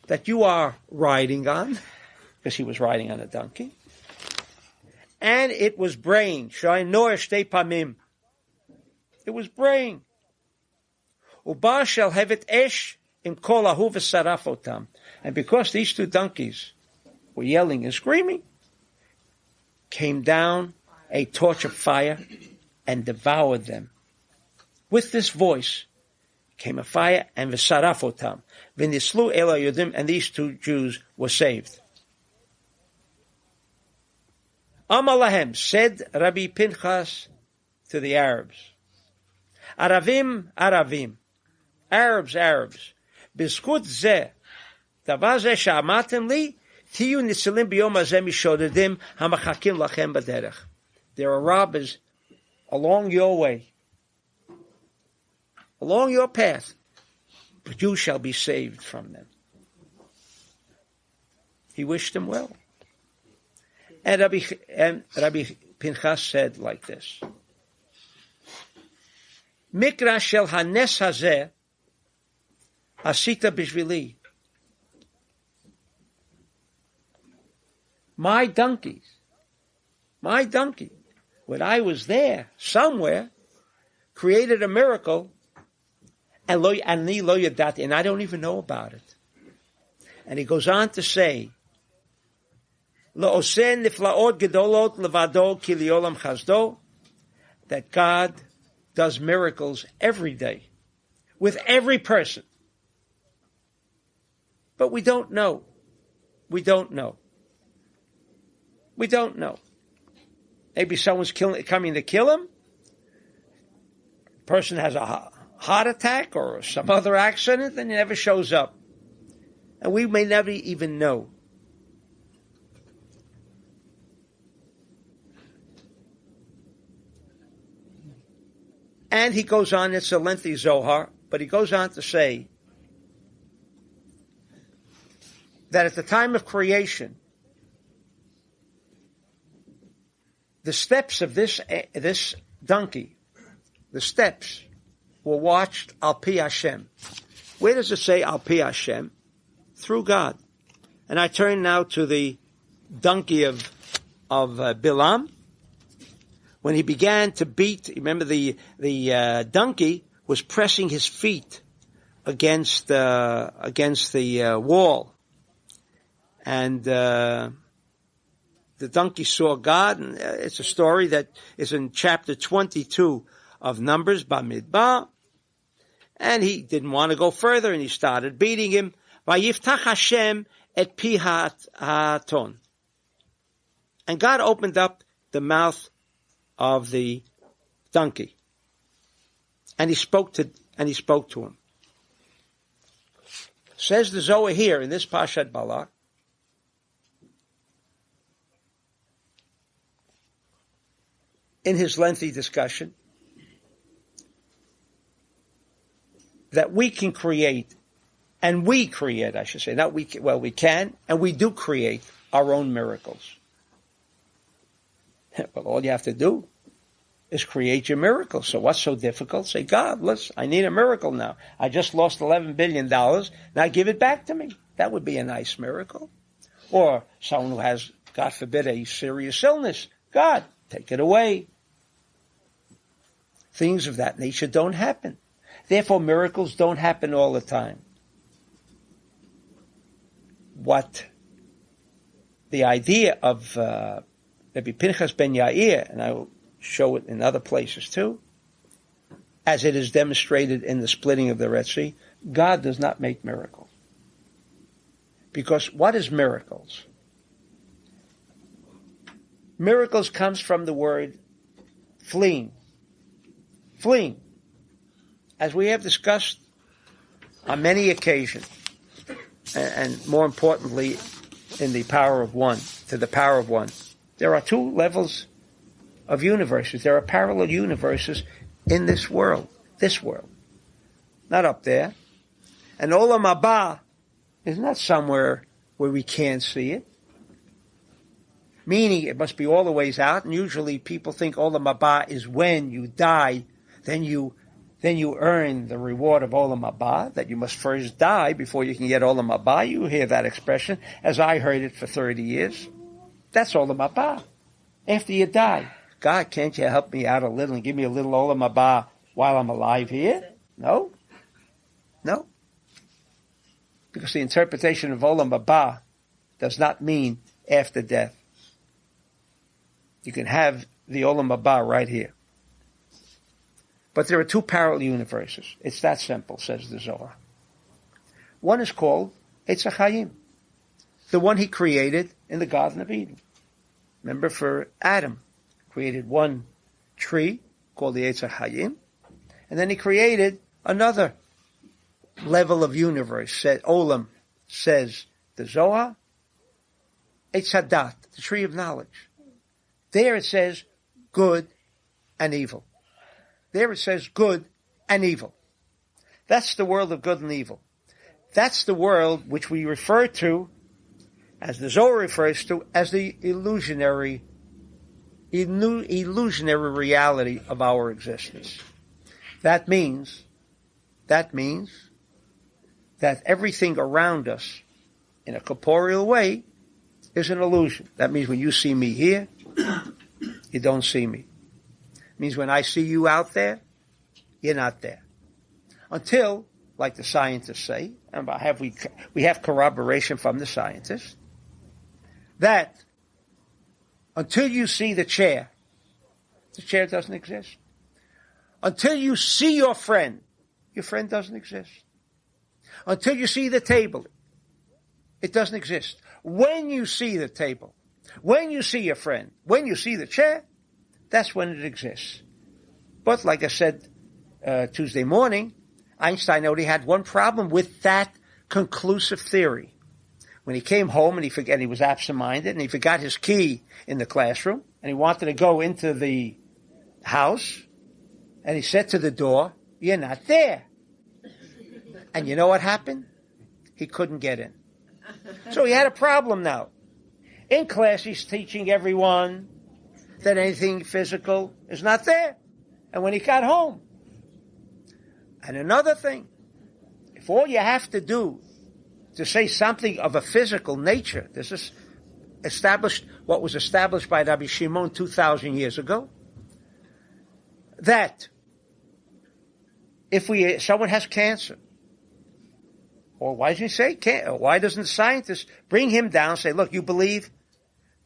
that you are riding on, because he was riding on a donkey. And it was braying. It was braying. Ubar shall hevet esh im kol ahu v'sarafotam. And because these two donkeys were yelling and screaming, came down a torch of fire and devoured them. With this voice came a fire and v'sarafotam. V'nislu el Yudim, and these two Jews were saved. Amalahem, said Rabbi Pinchas to the Arabs. Aravim, Arabs. Bizkut zeh, davar zeh sha'amatem li, tiyu nitzilim biyom hazeh mishodedim hamachakim lachem b'derech. There are robbers along your way, along your path, but you shall be saved from them. He wished them well. And Rabbi Pinchas said like this: Mikra shel hanes hazeh asita bishvili. My donkey, when I was there somewhere, created a miracle, and I don't even know about it. And he goes on to say, that God does miracles every day with every person. But we don't know. Maybe someone's coming to kill him. The person has a heart attack or some other accident and he never shows up. And we may never even know. And he goes on, it's a lengthy Zohar, but he goes on to say that at the time of creation, the steps of this donkey, the steps were watched al pi Hashem. Where does it say al pi Hashem? Through God. And I turn now to the donkey of Bilam. When he began to beat, remember the donkey was pressing his feet against the wall, and the donkey saw God. And it's a story that is in chapter 22 of Numbers, Bamidbar, and he didn't want to go further, and he started beating him. Vayiftach Hashem et pi ha'aton, and God opened up the mouth of the donkey, and he spoke to him. Says the Zohar here in this Pashat Balak, in his lengthy discussion, that we can create, and we create, I should say, not we. Well, we can, and we do create our own miracles. But all you have to do is create your miracle. So what's so difficult? Say, God, listen, I need a miracle now. I just lost $11 billion. Now give it back to me. That would be a nice miracle. Or someone who has, God forbid, a serious illness. God, take it away. Things of that nature don't happen. Therefore, miracles don't happen all the time. What the idea of Rabbi Pinchas ben Yair, and I will show it in other places too, as it is demonstrated in the splitting of the Red Sea, God does not make miracles. Because what is miracles? Miracles comes from the word fleeing. Fleeing. As we have discussed on many occasions, and more importantly, in the power of one, to the power of one. There are two levels of universes. There are parallel universes in this world. Not up there. And Olam Haba is not somewhere where we can't see it. Meaning it must be all the ways out, and usually people think Olam Haba is when you die, then you earn the reward of Olam Haba, that you must first die before you can get Olam Haba. You hear that expression, as I heard it for 30 years. That's Olam Haba. After you die, God, can't you help me out a little and give me a little Olam Haba while I'm alive here? No. Because the interpretation of Olam Haba does not mean after death. You can have the Olam Haba right here. But there are two parallel universes. It's that simple, says the Zohar. One is called Eitz HaChaim, the one he created in the Garden of Eden. Remember, for Adam, created one tree called the Eitz HaChaim, and then he created another level of universe. Olam, says the Zohar, Eitz HaDat, the tree of knowledge. There it says good and evil. There it says good and evil. That's the world of good and evil. That's the world which we refer to, as the Zohar refers to, as the illusionary reality of our existence. That means that everything around us in a corporeal way is an illusion. That means when you see me here, you don't see me. It means when I see you out there, you're not there. Until, like the scientists say, and we have corroboration from the scientists, that until you see the chair doesn't exist. Until you see your friend doesn't exist. Until you see the table, it doesn't exist. When you see the table, when you see your friend, when you see the chair, that's when it exists. But like I said Tuesday morning, Einstein only had one problem with that conclusive theory. When he came home and he was absent-minded and he forgot his key in the classroom and he wanted to go into the house and he said to the door, "You're not there." And you know what happened? He couldn't get in. So he had a problem now. In class, he's teaching everyone that anything physical is not there. And when he got home, and another thing, if all you have to do to say something of a physical nature, this is what was established by Rabbi Shimon 2,000 years ago, that if someone has cancer, or why doesn't he say cancer? Why doesn't the scientist bring him down and say, look, you believe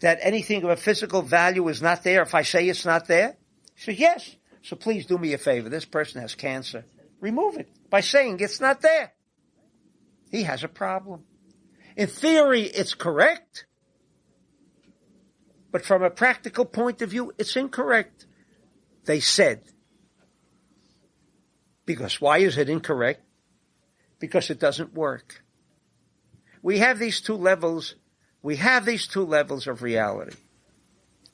that anything of a physical value is not there if I say it's not there? He says, yes. So please do me a favor. This person has cancer. Remove it by saying it's not there. He has a problem. In theory, it's correct. But from a practical point of view, it's incorrect. They said. Because why is it incorrect? Because it doesn't work. We have these two levels. We have these two levels of reality.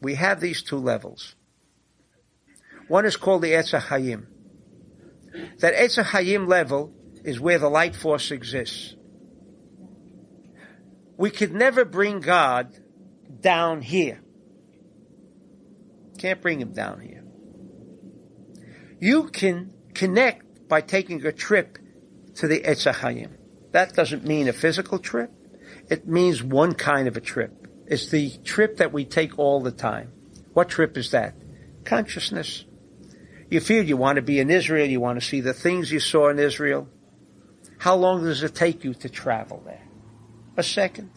We have these two levels. One is called the Eitz HaChaim. That Eitz HaChaim level is where the light force exists. We could never bring God down here. Can't bring him down here. You can connect by taking a trip to the Eitz HaChaim. That doesn't mean a physical trip. It means one kind of a trip. It's the trip that we take all the time. What trip is that? Consciousness. You feel you want to be in Israel, you want to see the things you saw in Israel. How long does it take you to travel there? A second.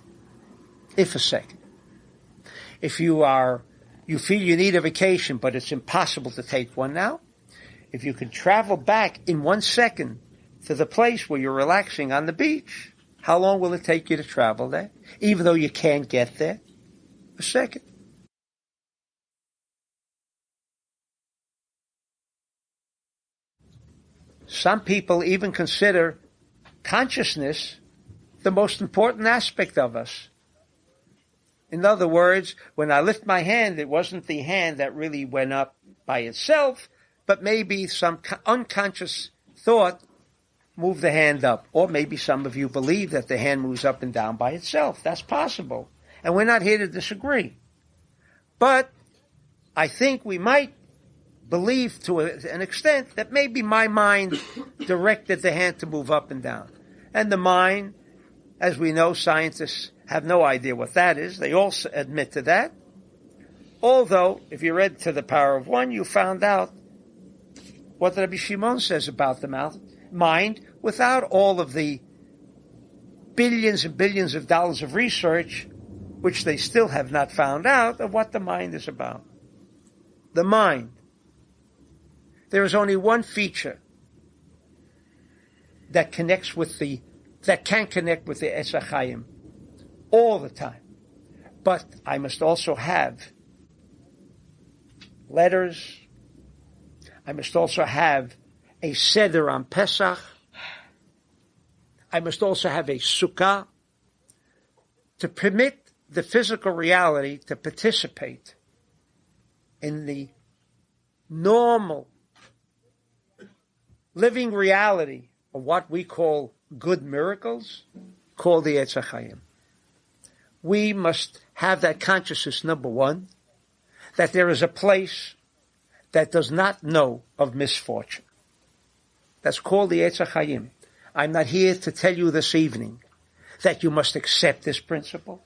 If a second. If you feel you need a vacation, but it's impossible to take one now, if you can travel back in 1 second to the place where you're relaxing on the beach, how long will it take you to travel there? Even though you can't get there? A second. Some people even consider consciousness the most important aspect of us. In other words, when I lift my hand, it wasn't the hand that really went up by itself, but maybe some unconscious thought move the hand up. Or maybe some of you believe that the hand moves up and down by itself. That's possible. And we're not here to disagree. But I think we might believe to an extent that maybe my mind directed the hand to move up and down. And the mind, as we know, scientists have no idea what that is. They all admit to that. Although, if you read To the Power of One, you found out what Rabbi Shimon says about the mind without all of the billions and billions of dollars of research, which they still have not found out, of what the mind is about. The mind. There is only one feature that can connect with the Etz HaChaim all the time. But I must also have letters. I must also have a seder on Pesach. I must also have a sukkah to permit the physical reality to participate in the normal living reality of what we call good miracles, called the Etz HaChaim. We must have that consciousness, number one, that there is a place that does not know of misfortune. That's called the Etz HaChaim. I'm not here to tell you this evening that you must accept this principle.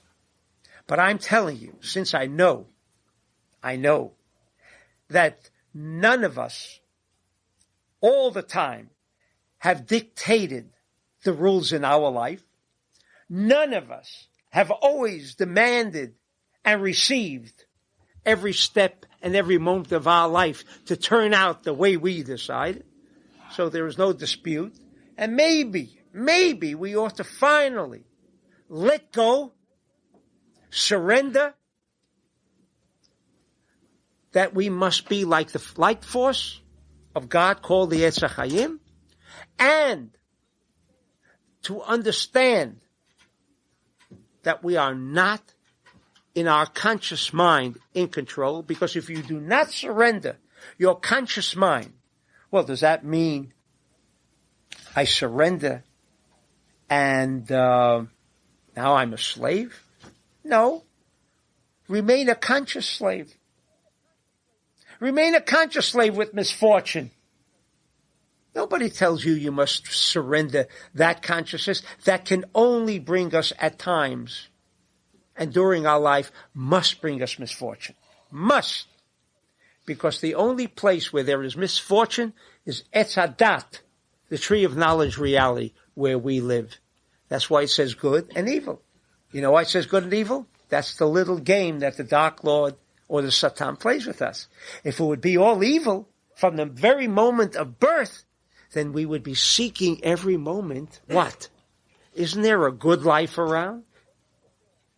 But I'm telling you, since I know that none of us all the time have dictated the rules in our life. None of us have always demanded and received every step and every moment of our life to turn out the way we decided. So there is no dispute. And maybe we ought to finally let go, surrender, that we must be like the light force of God called the Etz HaChaim, and to understand that we are not in our conscious mind in control, because if you do not surrender your conscious mind, well, does that mean I surrender and now I'm a slave? No. Remain a conscious slave. Remain a conscious slave with misfortune. Nobody tells you must surrender that consciousness that can only bring us at times, and during our life must bring us misfortune. Must. Because the only place where there is misfortune is Etz Hadat, the tree of knowledge reality where we live. That's why it says good and evil. You know why it says good and evil? That's the little game that the Dark Lord or the Satan plays with us. If it would be all evil from the very moment of birth, then we would be seeking every moment, what? Isn't there a good life around?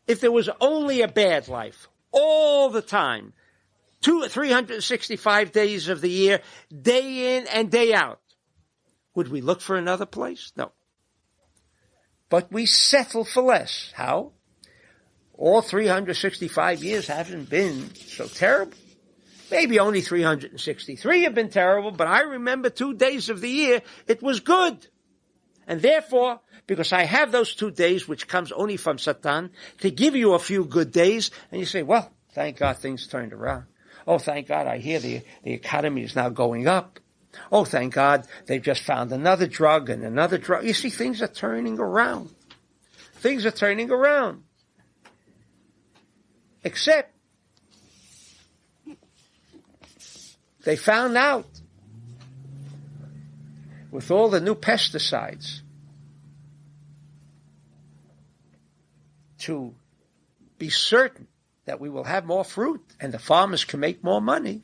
If there was only a bad life all the time, 365 days of the year, day in and day out, would we look for another place? No. But we settle for less. How? All 365 years haven't been so terrible. Maybe only 363 have been terrible, but I remember 2 days of the year it was good. And therefore, because I have those 2 days, which comes only from Satan, to give you a few good days, and you say, well, thank God things turned around. Oh, thank God, I hear the economy is now going up. Oh, thank God, they've just found another drug and another drug. You see, things are turning around. Things are turning around. Except they found out with all the new pesticides to be certain that we will have more fruit and the farmers can make more money.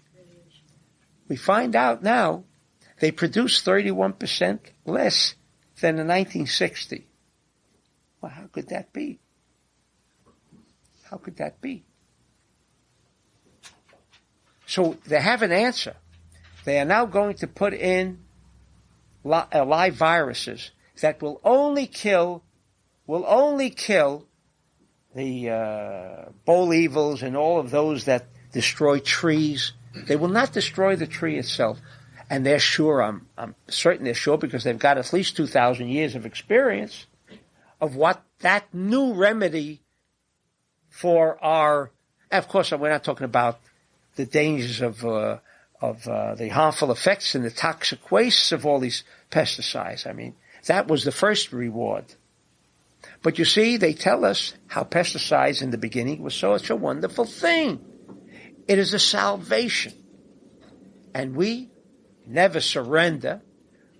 We find out now they produce 31% less than in 1960. Well, how could that be? How could that be? So they have an answer. They are now going to put in live viruses that will only kill the boll evils and all of those that destroy trees. They will not destroy the tree itself. And they're sure, I'm certain they're sure, because they've got at least 2,000 years of experience of what that new remedy for our, of course, we're not talking about the dangers of the harmful effects and the toxic wastes of all these pesticides. I mean, that was the first reward. But you see, they tell us how pesticides in the beginning was such a wonderful thing. It is a salvation. And we never surrender.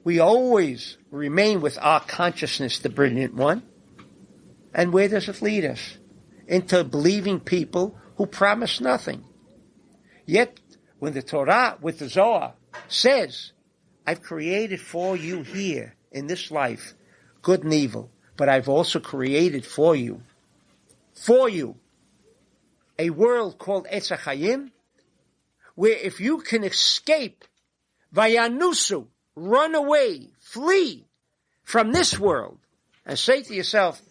We always remain with our consciousness, the brilliant one. And where does it lead us? Into believing people who promise nothing. Yet, when the Torah, with the Zohar, says, I've created for you here, in this life, good and evil, but I've also created for you, a world called Etz HaChaim, where if you can escape, vayanusu, run away, flee from this world, and say to yourself,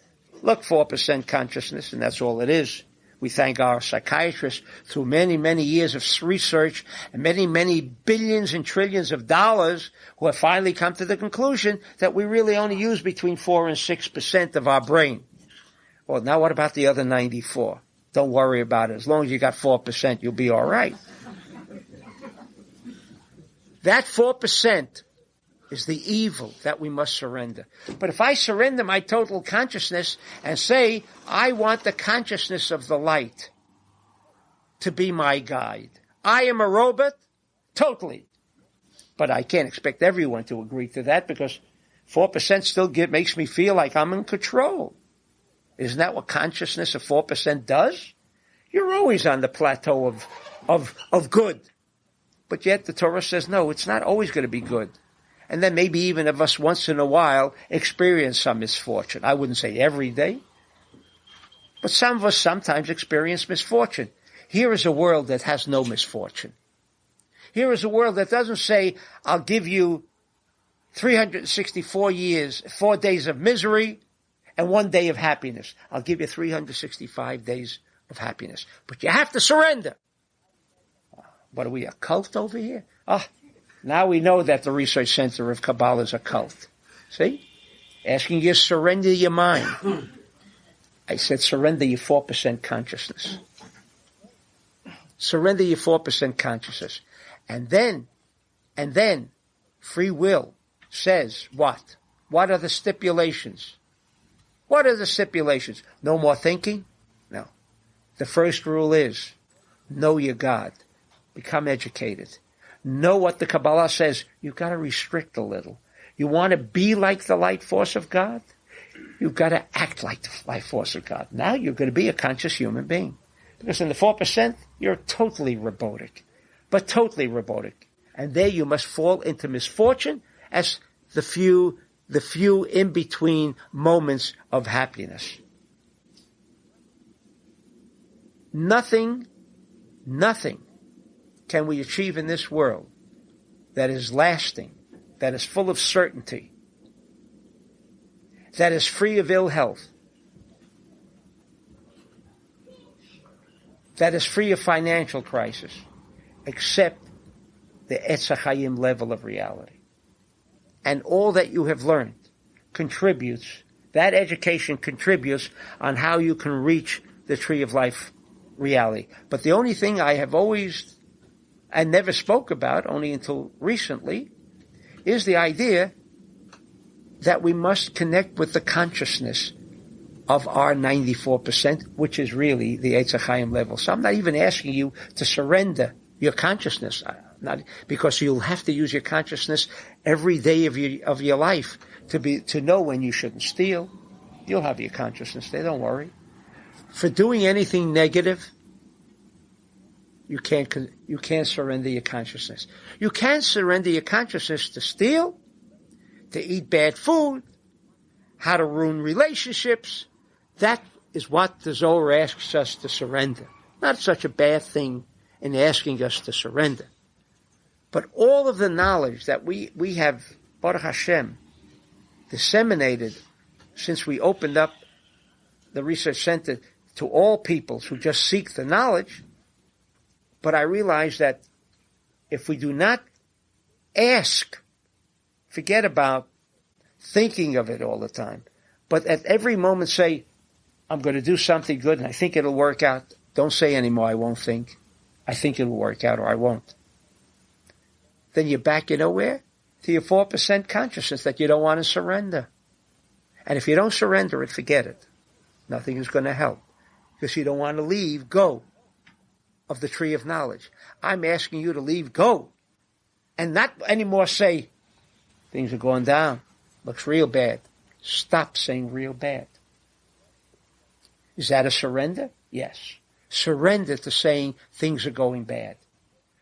look, 4% consciousness, and that's all it is. We thank our psychiatrists through many, many years of research and many, many billions and trillions of dollars who have finally come to the conclusion that we really only use between 4 and 6% of our brain. Well, now what about the other 94? Don't worry about it. As long as you got 4%, you'll be all right. That 4% is the evil that we must surrender. But if I surrender my total consciousness and say, I want the consciousness of the light to be my guide. I am a robot, totally. But I can't expect everyone to agree to that, because 4% still makes me feel like I'm in control. Isn't that what consciousness of 4% does? You're always on the plateau of good. But yet the Torah says, no, it's not always going to be good. And then maybe even of us once in a while experience some misfortune. I wouldn't say every day, but some of us sometimes experience misfortune. Here is a world that has no misfortune. Here is a world that doesn't say, I'll give you 364 years, 4 days of misery, and 1 day of happiness. I'll give you 365 days of happiness. But you have to surrender. What are we, a cult over here? Now we know that the research center of Kabbalah is a cult. See? Asking you to surrender your mind. I said surrender your 4% consciousness. Surrender your 4% consciousness. And then, free will says what? What are the stipulations? What are the stipulations? No more thinking? No. The first rule is, know your God. Become educated. Know what the Kabbalah says. You've got to restrict a little. You want to be like the light force of God? You've got to act like the light force of God. Now you're going to be a conscious human being. Because in the 4%, you're totally robotic. But totally robotic. And there you must fall into misfortune as the few in-between moments of happiness. Nothing can we achieve in this world that is lasting, that is full of certainty, that is free of ill health, that is free of financial crisis, except the Etz HaChaim level of reality. And all that you have learned contributes, that education contributes on how you can reach the tree of life reality. But the only thing I have always and never spoke about, only until recently, is the idea that we must connect with the consciousness of our 94%, which is really the Etz HaChaim level. So I'm not even asking you to surrender your consciousness, not because you'll have to use your consciousness every day of your life to know when you shouldn't steal. You'll have your consciousness there, don't worry. For doing anything negative, you can't surrender your consciousness. You can surrender your consciousness to steal, to eat bad food, how to ruin relationships. That is what the Zohar asks us to surrender. Not such a bad thing in asking us to surrender. But all of the knowledge that we have, Baruch Hashem, disseminated since we opened up the research center to all peoples who just seek the knowledge. But I realize that if we do not Ask. Forget about thinking of it all the time. But at every moment say, I'm going to do something good and I think it'll work out. Don't say anymore, I won't think. I think it'll work out or I won't. Then you're back, where? To your 4% consciousness that you don't want to surrender. And if you don't surrender it, forget it. Nothing is going to help. Because you don't want to leave go of the tree of knowledge. I'm asking you to leave go. And not anymore say, things are going down. Looks real bad. Stop saying real bad. Is that a surrender? Yes. Surrender to saying things are going bad.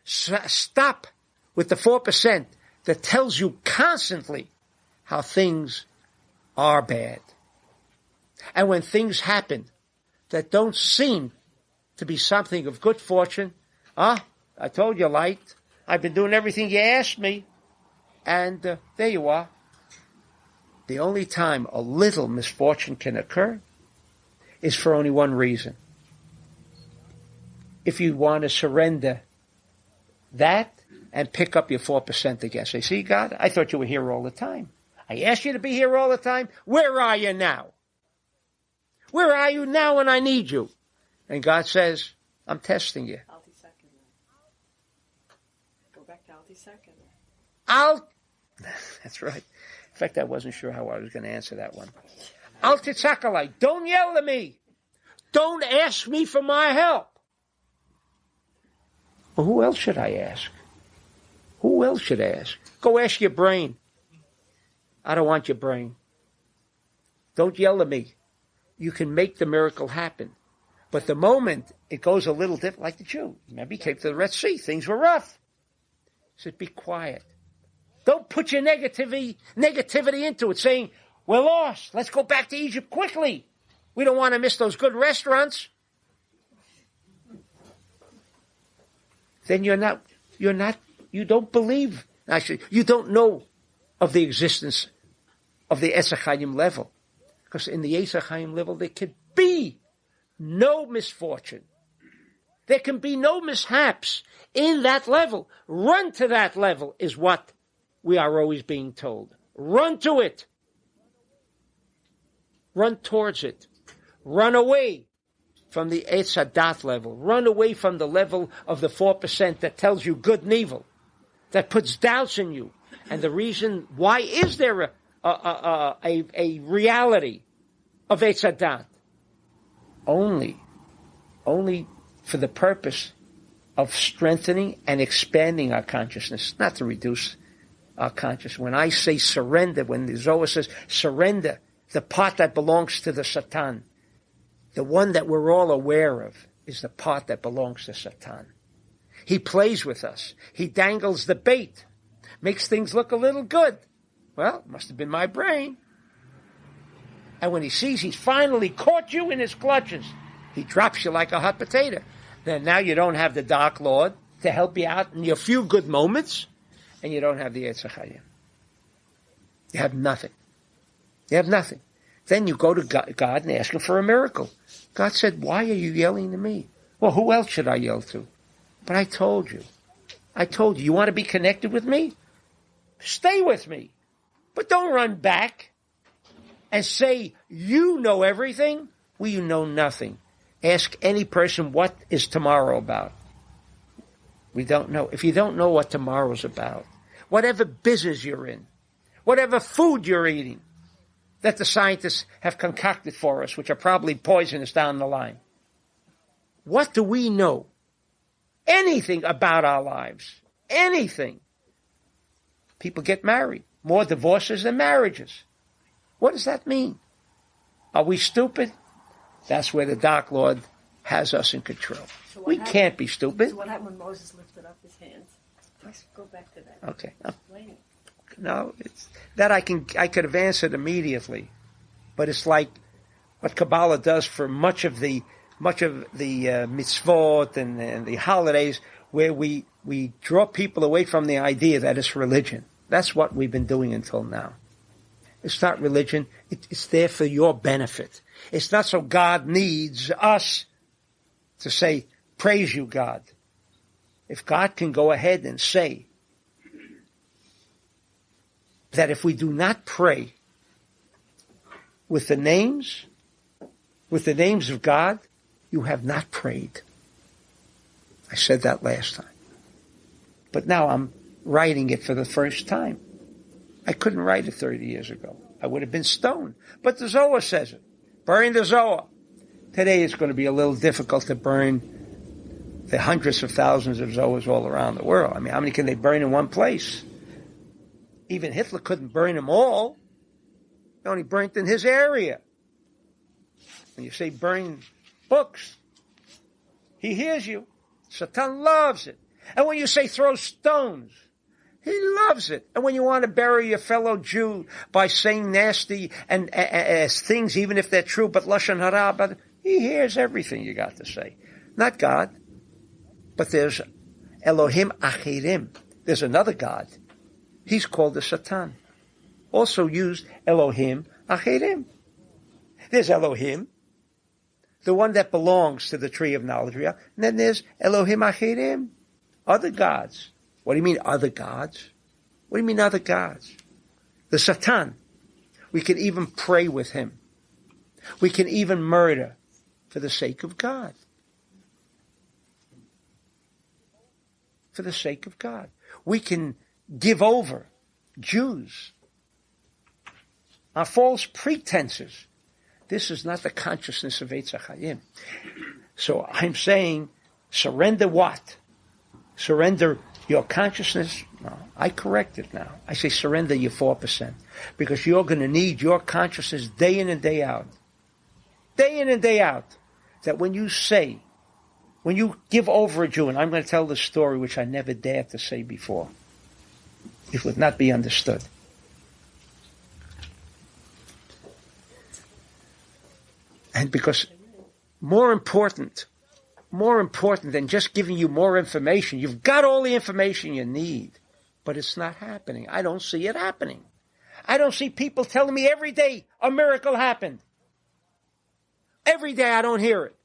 Stop with the 4% that tells you constantly how things are bad. And when things happen that don't seem to be something of good fortune, I told you, light, I've been doing everything you asked me, and there you are. The only time a little misfortune can occur is for only one reason. If you want to surrender that and pick up your 4% again. Say, see, God, I thought you were here all the time. I asked you to be here all the time. Where are you now? Where are you now when I need you? And God says, I'm testing you. Go back to Alti second. That's right. In fact, I wasn't sure how I was going to answer that one. Alti Tzakalai, don't yell at me. Don't ask me for my help. Well, who else should I ask? Who else should I ask? Go ask your brain. I don't want your brain. Don't yell at me. You can make the miracle happen. But the moment it goes a little different, like the Jew. Remember, he came to the Red Sea. Things were rough. He said, be quiet. Don't put your negativity into it, saying, we're lost. Let's go back to Egypt quickly. We don't want to miss those good restaurants. Then you don't believe. Actually, you don't know of the existence of the Eitz HaChaim level. Because in the Eitz HaChaim level, there could be no misfortune. There can be no mishaps in that level. Run to that level is what we are always being told. Run to it. Run towards it. Run away from the Eitz HaDat level. Run away from the level of the 4% that tells you good and evil, that puts doubts in you. And the reason why is there a reality of Eitz HaDat? Only for the purpose of strengthening and expanding our consciousness, not to reduce our consciousness. When I say surrender, when the Zohar says surrender, the part that belongs to the Satan, the one that we're all aware of, is the part that belongs to Satan. He plays with us. He dangles the bait, makes things look a little good. Well, it must have been my brain. And when he sees he's finally caught you in his clutches, he drops you like a hot potato. Then now you don't have the Dark Lord to help you out in your few good moments, and you don't have the Eitz HaChaim. You have nothing. You have nothing. Then you go to God and ask him for a miracle. God said, why are you yelling to me? Well, who else should I yell to? But I told you. You want to be connected with me? Stay with me. But don't run back and say, you know everything. Well, you know nothing. Ask any person, what is tomorrow about? We don't know. If you don't know what tomorrow's about, whatever business you're in, whatever food you're eating, that the scientists have concocted for us, which are probably poisonous down the line. What do we know? Anything about our lives. Anything. People get married. More divorces than marriages. What does that mean? Are we stupid? That's where the Dark Lord has us in control. So we can't be stupid. So what happened when Moses lifted up his hands? Let's go back to that. Okay. No, it's that I could have answered immediately, but it's like what Kabbalah does for much of the mitzvot and the holidays, where we draw people away from the idea that it's religion. That's what we've been doing until now. It's not religion. It's there for your benefit. It's not so God needs us to say, praise you, God. If God can go ahead and say, that if we do not pray with the names of God, you have not prayed. I said that last time. But now I'm writing it for the first time. I couldn't write it 30 years ago. I would have been stoned. But the Zohar says it. Burn the Zohar. Today it's going to be a little difficult to burn the hundreds of thousands of Zohars all around the world. I mean, how many can they burn in one place? Even Hitler couldn't burn them all. He only burnt in his area. When you say burn books, he hears you. Satan loves it. And when you say throw stones, he loves it. And when you want to bury your fellow Jew by saying nasty and things, even if they're true, but lashon hara, but he hears everything you got to say. Not God, but there's Elohim Achirim. There's another God. He's called the Satan. Also used Elohim Achirim. There's Elohim, the one that belongs to the tree of knowledge. And then there's Elohim Achirim, other gods. What do you mean other gods? What do you mean other gods? The Satan. We can even pray with him. We can even murder for the sake of God. For the sake of God. We can give over Jews on false pretenses. This is not the consciousness of Eitz HaChaim. So I'm saying, surrender what? Surrender your consciousness? No, I correct it now. I say surrender your 4%. Because you're going to need your consciousness day in and day out. Day in and day out. That when you say, when you give over a Jew, and I'm going to tell the story which I never dared to say before. It would not be understood. And because more important than just giving you more information, you've got all the information you need, but it's not happening. I don't see it happening. I don't see people telling me every day a miracle happened. Every day I don't hear it.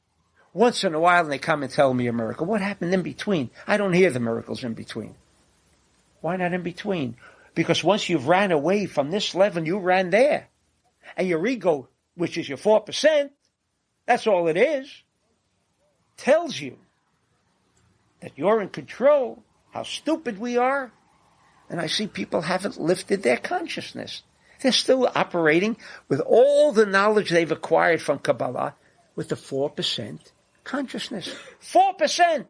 Once in a while they come and tell me a miracle. What happened in between? I don't hear the miracles in between. Why not in between? Because once you've ran away from this level, you ran there. And your ego, which is your 4%, that's all it is, tells you that you're in control, how stupid we are. And I see people haven't lifted their consciousness. They're still operating with all the knowledge they've acquired from Kabbalah with the 4% consciousness. 4%!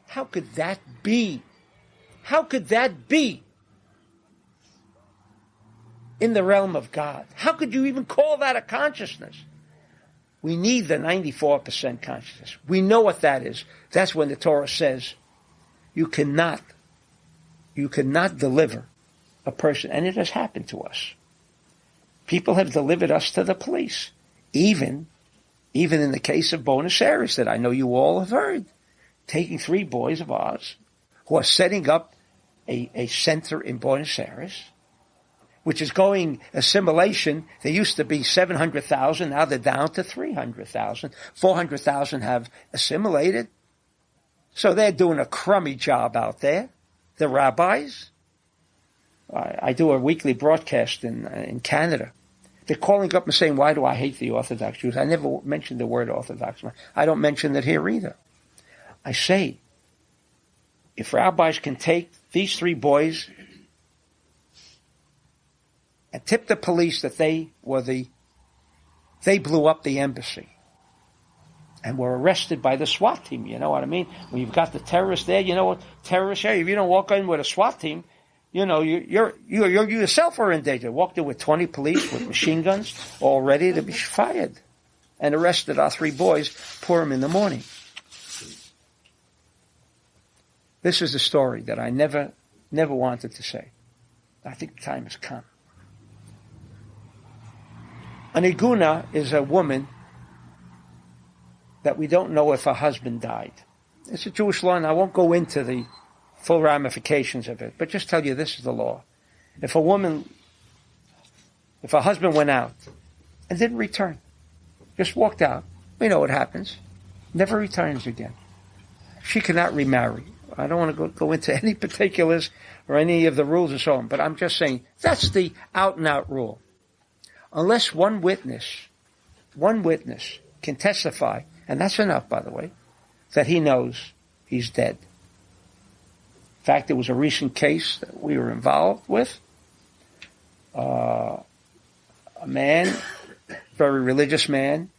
How could that be? How could that be in the realm of God? How could you even call that a consciousness? We need the 94% consciousness. We know what that is. That's when the Torah says you cannot deliver a person. And it has happened to us. People have delivered us to the police. Even in the case of Buenos Aires that I know you all have heard. Taking 3 boys of ours who are setting up a center in Buenos Aires, which is going assimilation. There used to be 700,000, now they're down to 300,000. 400,000 have assimilated. So they're doing a crummy job out there. The rabbis. I do a weekly broadcast in Canada. They're calling up and saying, why do I hate the Orthodox Jews? I never mentioned the word Orthodox. I don't mention it here either. I say, if rabbis can take these 3 boys and tip the police that they blew up the embassy and were arrested by the SWAT team, you know what I mean? When you've got the terrorists there, you know what terrorists are? If you don't walk in with a SWAT team, you know, you yourself are in danger. Walked in with 20 police with machine guns, all ready to be fired, and arrested our 3 boys, Purim in the morning. This is a story that I never wanted to say. I think the time has come. An iguna is a woman that we don't know if her husband died. It's a Jewish law, and I won't go into the full ramifications of it, but just tell you this is the law. If a husband went out and didn't return, just walked out, we know what happens, never returns again. She cannot remarry. I don't want to go into any particulars or any of the rules and so on, but I'm just saying that's the out-and-out rule. Unless one witness can testify, and that's enough, by the way, that he knows he's dead. In fact, there was a recent case that we were involved with. A man, very religious man,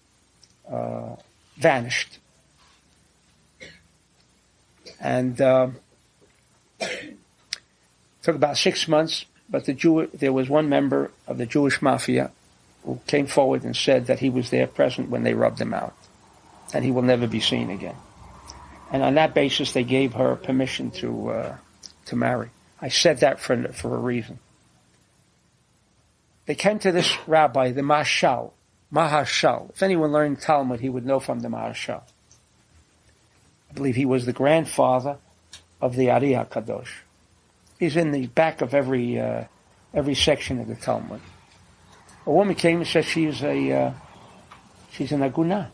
vanished. And took about 6 months, but there was one member of the Jewish mafia who came forward and said that he was there present when they rubbed him out, and he will never be seen again. And on that basis, they gave her permission to marry. I said that for a reason. They came to this rabbi, the Maharshal. If anyone learned Talmud, he would know from the Maharshal. I believe he was the grandfather of the Ari HaKadosh. He's in the back of every section of the Talmud. A woman came and said she's an aguna.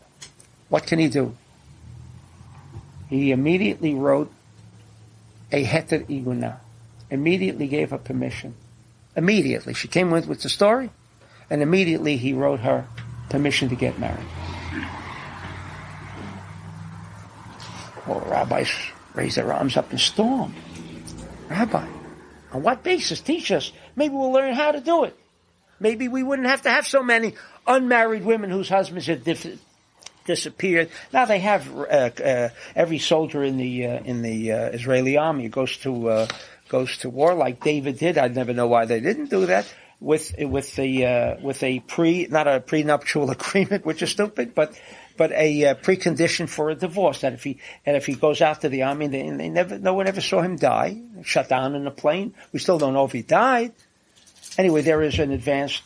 What can he do? He immediately wrote a heter iguna. Immediately gave her permission. Immediately. She came with the story, and immediately he wrote her permission to get married. Well, the rabbis raised their arms up and stormed. Rabbi, on what basis? Teach us. Maybe we'll learn how to do it. Maybe we wouldn't have to have so many unmarried women whose husbands had disappeared. Now they have every soldier in the Israeli army goes to war like David did. I'd never know why they didn't do that with a prenuptial agreement, which is stupid, but a precondition for a divorce. That if he goes out to the army, no one ever saw him die. Shut down in a plane. We still don't know if he died. Anyway, there is an advanced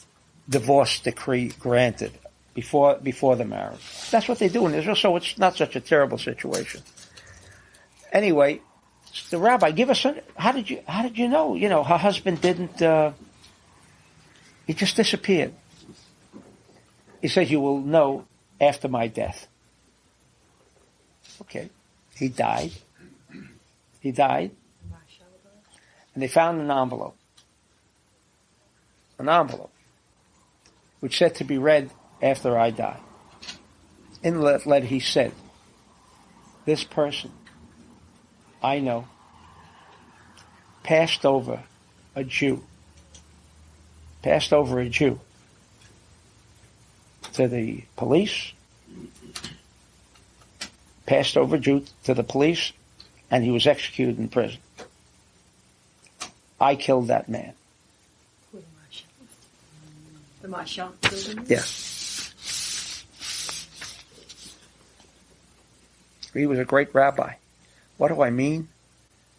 divorce decree granted before the marriage. That's what they do in Israel, so it's not such a terrible situation. Anyway, the rabbi, give us how did you know? You know, her husband didn't. He just disappeared. He says, "You will know after my death." Okay, he died. And they found an envelope, which said to be read after I die. In the letter, he said, "This person I know passed over a Jew to the police, and he was executed in prison. I killed that man." The Marshal killed him? Yeah. He was a great rabbi. What do I mean?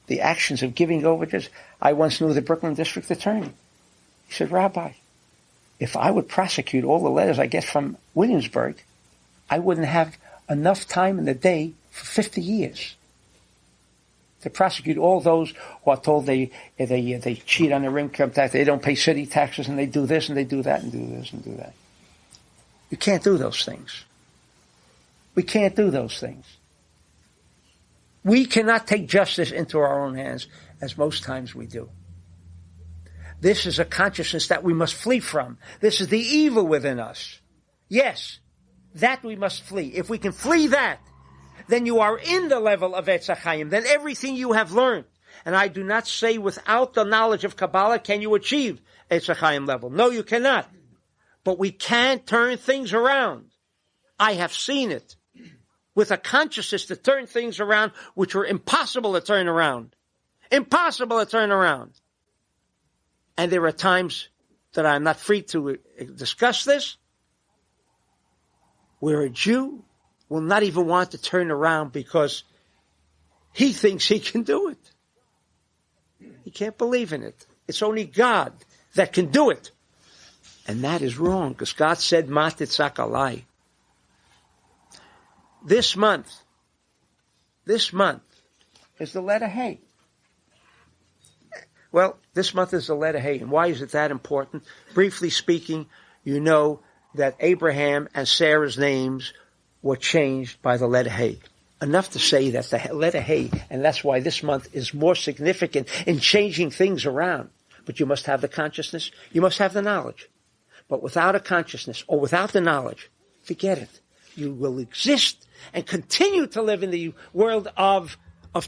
The actions of giving over just... I once knew the Brooklyn district attorney. He said, "Rabbi, if I would prosecute all the letters I get from Williamsburg, I wouldn't have enough time in the day for 50 years to prosecute all those who are told they cheat on their income tax, they don't pay city taxes, and they do this and they do that and do this and do that." You can't do those things. We can't do those things. We cannot take justice into our own hands, as most times we do. This is a consciousness that we must flee from. This is the evil within us. Yes, that we must flee. If we can flee that, then you are in the level of Etz HaChaim. Then everything you have learned, and I do not say without the knowledge of Kabbalah can you achieve Etz HaChaim level. No, you cannot. But we can turn things around. I have seen it. With a consciousness to turn things around which were impossible to turn around. Impossible to turn around. And there are times that I'm not free to discuss this, where a Jew will not even want to turn around because he thinks he can do it. He can't believe in it. It's only God that can do it. And that is wrong, because God said, "Ma titzak alai." This month is the letter Hey. Well, this month is the letter Hey. And why is it that important? Briefly speaking, you know that Abraham and Sarah's names were changed by the letter Hey. enough to say that the letter Hey, and that's why this month is more significant in changing things around. But you must have the consciousness, you must have the knowledge. But without a consciousness or without the knowledge, forget it. You will exist and continue to live in the world of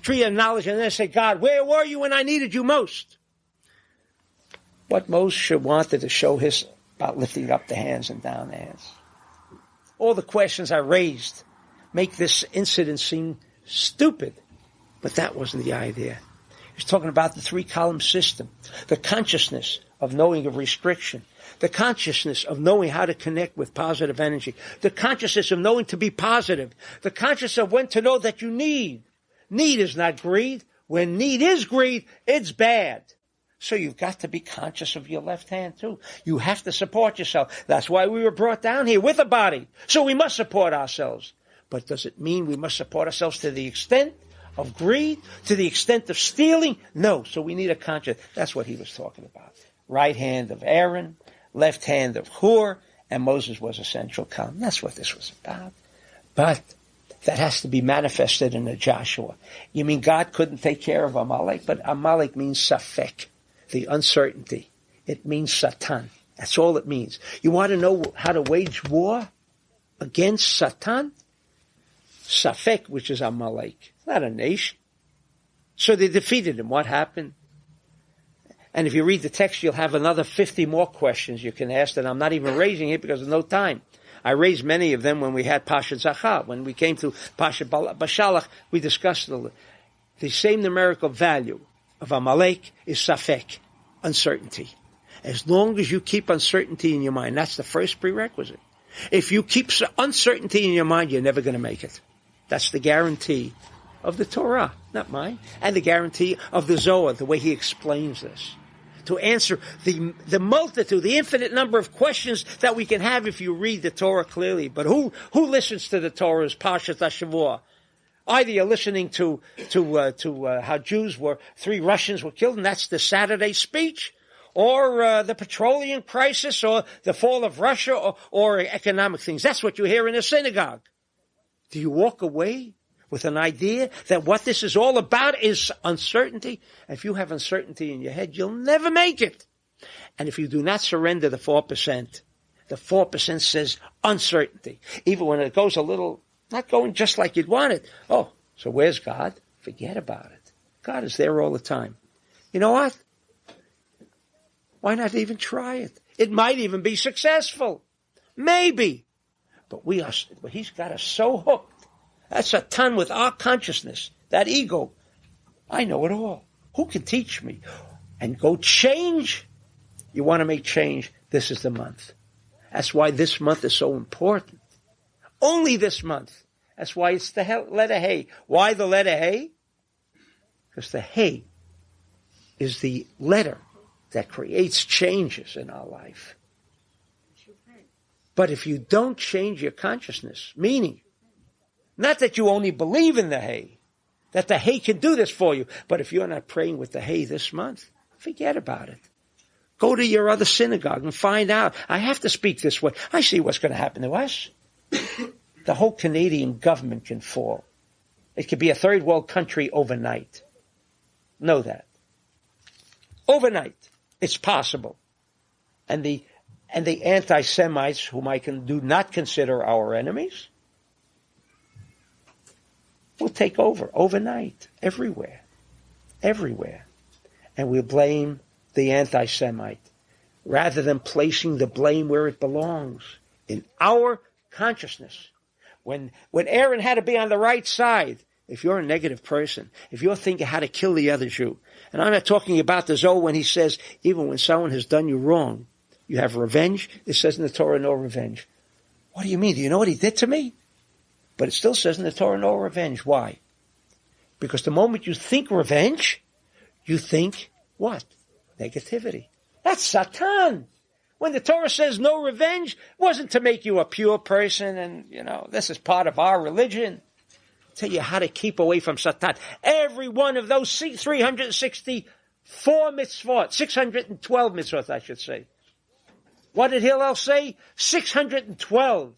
tree of knowledge, and then say, God, where were you when I needed you most? What Moshe wanted to show his about lifting up the hands and down the hands. All the questions I raised make this incident seem stupid, but that wasn't the idea. He's talking about the 3-column system, the consciousness of knowing of restriction, the consciousness of knowing how to connect with positive energy, the consciousness of knowing to be positive, the consciousness of when to know that you need. Need is not greed. When need is greed, it's bad. So you've got to be conscious of your left hand too. You have to support yourself. That's why we were brought down here with a body. So we must support ourselves. But does it mean we must support ourselves to the extent of greed, to the extent of stealing? No. So we need a conscience. That's what he was talking about. Right hand of Aaron, left hand of Hur, and Moses was a central column. That's what this was about. But that has to be manifested in a Joshua. You mean God couldn't take care of Amalek? But Amalek means safek, the uncertainty. It means Satan. That's all it means. You want to know how to wage war against Satan? Safek, which is Amalek. It's not a nation. So they defeated him. What happened? And if you read the text, you'll have another 50 more questions you can ask that I'm not even raising it because of no time. I raised many of them when we had Pasha Zachar. When we came to Pasha Bashalach, we discussed the same numerical value of Amalek is Safek, uncertainty. As long as you keep uncertainty in your mind, that's the first prerequisite. If you keep uncertainty in your mind, you're never going to make it. That's the guarantee of the Torah, not mine, and the guarantee of the Zohar, the way he explains this. To answer the multitude, the infinite number of questions that we can have if you read the Torah clearly. But who listens to the Torah as Parshat HaShavua? Either you're listening to how Jews 3 Russians were killed, and that's the Saturday speech, or the petroleum crisis, or the fall of Russia, or economic things. That's what you hear in a synagogue. Do you walk away with an idea that what this is all about is uncertainty? If you have uncertainty in your head, you'll never make it. And if you do not surrender the 4% says uncertainty. Even when it goes a little, not going just like you'd want it. Oh, so where's God? Forget about it. God is there all the time. You know what? Why not even try it? It might even be successful. Maybe. But he's got us so hooked. That's a ton with our consciousness, that ego. I know it all. Who can teach me? And go change? You want to make change? This is the month. That's why this month is so important. Only this month. That's why it's the letter Hey. Why the letter Hey? Because the Hey is the letter that creates changes in our life. But if you don't change your consciousness, meaning, not that you only believe in the Hey, that the Hey can do this for you, but if you're not praying with the Hey this month, forget about it. Go to your other synagogue and find out. I have to speak this way. I see what's going to happen to us. The whole Canadian government can fall. It could be a third world country overnight. Know that. Overnight. It's possible. And the anti-Semites, whom I do not consider our enemies, will take over overnight, everywhere. And we'll blame the anti-Semite, rather than placing the blame where it belongs, in our consciousness. When Aaron had to be on the right side, if you're a negative person, if you're thinking how to kill the other Jew, and I'm not talking about the Zohar when he says, even when someone has done you wrong, you have revenge. It says in the Torah, no revenge. What do you mean? Do you know what he did to me? But it still says in the Torah, no revenge. Why? Because the moment you think revenge, you think what? Negativity. That's Satan. When the Torah says no revenge, it wasn't to make you a pure person and, this is part of our religion. Tell you how to keep away from Satan. Every one of those 364 mitzvot, 612 mitzvot, I should say. What did Hillel say? 612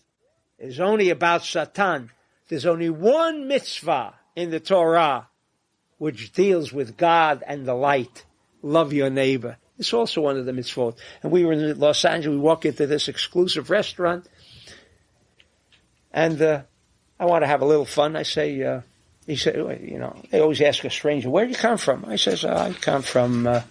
is only about Satan. There's only one mitzvah in the Torah which deals with God and the light. Love your neighbor. It's also one of the mitzvot. And we were in Los Angeles. We walk into this exclusive restaurant. And I want to have a little fun. I say, he said, you know, they always ask a stranger, where do you come from? I says, I come from the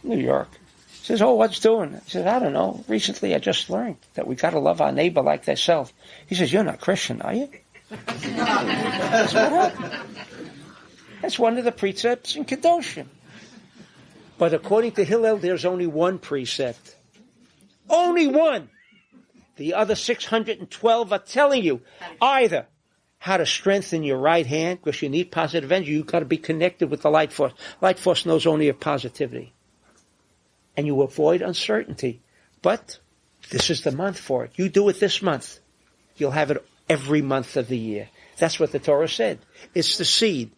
New York. He says, oh, what's doing? He says, I don't know. Recently I just learned that we got to love our neighbor like thyself. He says, you're not Christian, are you? That's what happened. That's one of the precepts in Kedoshim. But according to Hillel, there's only one precept. Only one. The other 612 are telling you either how to strengthen your right hand, because you need positive energy. You've got to be connected with the light force. Light force knows only of positivity. And you avoid uncertainty. But this is the month for it. You do it this month. You'll have it every month of the year. That's what the Torah said. It's the seed.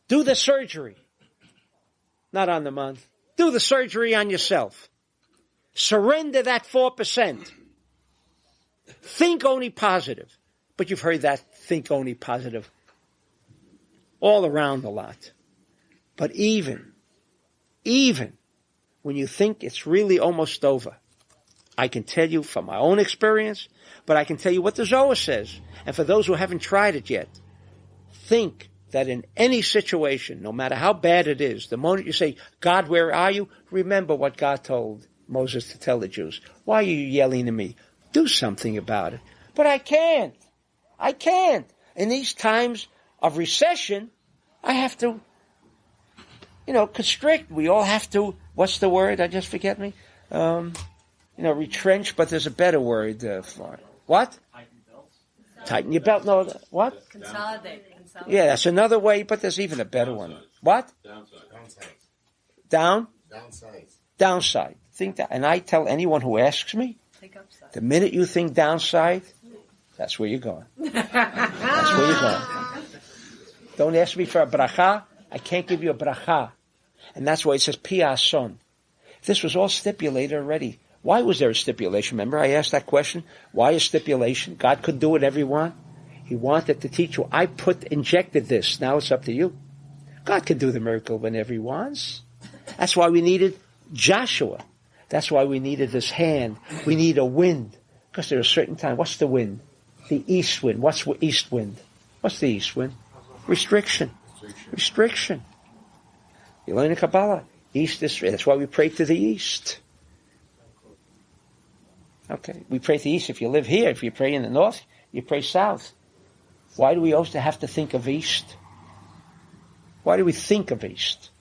Do the surgery. Not on the month. Do the surgery on yourself. Surrender that 4%. Think only positive. But you've heard that think only positive all around a lot. But even when you think it's really almost over, I can tell you from my own experience, but I can tell you what the Zohar says. And for those who haven't tried it yet, think that in any situation, no matter how bad it is, the moment you say, God, where are you? Remember what God told Moses to tell the Jews. Why are you yelling at me? Do something about it. But I can't. In these times of recession, I have to, constrict. We all have to, what's the word? I just forget me. Retrench, but there's a better word for it. What? Tighten your belt. No, what? Consolidate. Yeah, that's another way, but there's even a better one. What? Downside. Think that. And I tell anyone who asks me, the minute you think downside, that's where you're going. That's where you're going. Don't ask me for a bracha. I can't give you a bracha. And that's why it says piason. This was all stipulated already. Why was there a stipulation? Remember, I asked that question. Why a stipulation? God could do whatever he wanted. He wanted to teach you. I injected this. Now it's up to you. God can do the miracle whenever he wants. That's why we needed Joshua. That's why we needed this hand. We need a wind. Because there's a certain time. What's the wind? The east wind. What's east wind? What's the east wind? Restriction. You learn in Kabbalah. East is, that's why we pray to the east. Okay. We pray to the east. If you live here, if you pray in the north, you pray south. Why do we always have to think of east? Why do we think of east?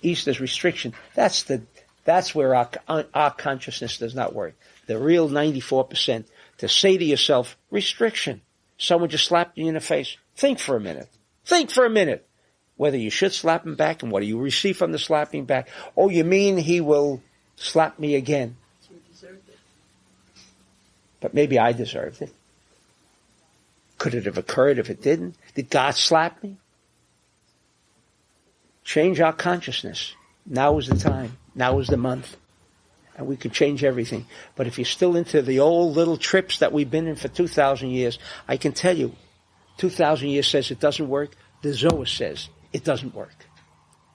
East is restriction. That's where our consciousness does not work. The real 94%. To say to yourself, restriction. Someone just slapped you in the face. Think for a minute. Whether you should slap him back and what do you receive from the slapping back. Oh, you mean he will slap me again? You deserved it. But maybe I deserved it. Could it have occurred if it didn't? Did God slap me? Change our consciousness. Now is the time. Now is the month. And we can change everything. But if you're still into the old little trips that we've been in for 2,000 years, I can tell you, 2,000 years says it doesn't work. The Zohar says it doesn't work.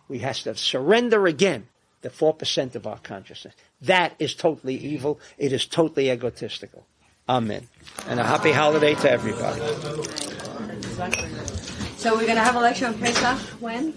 We have to surrender again the 4% of our consciousness. That is totally evil. It is totally egotistical. Amen. And a happy holiday to everybody. So we're going to have a lecture on Pesach when?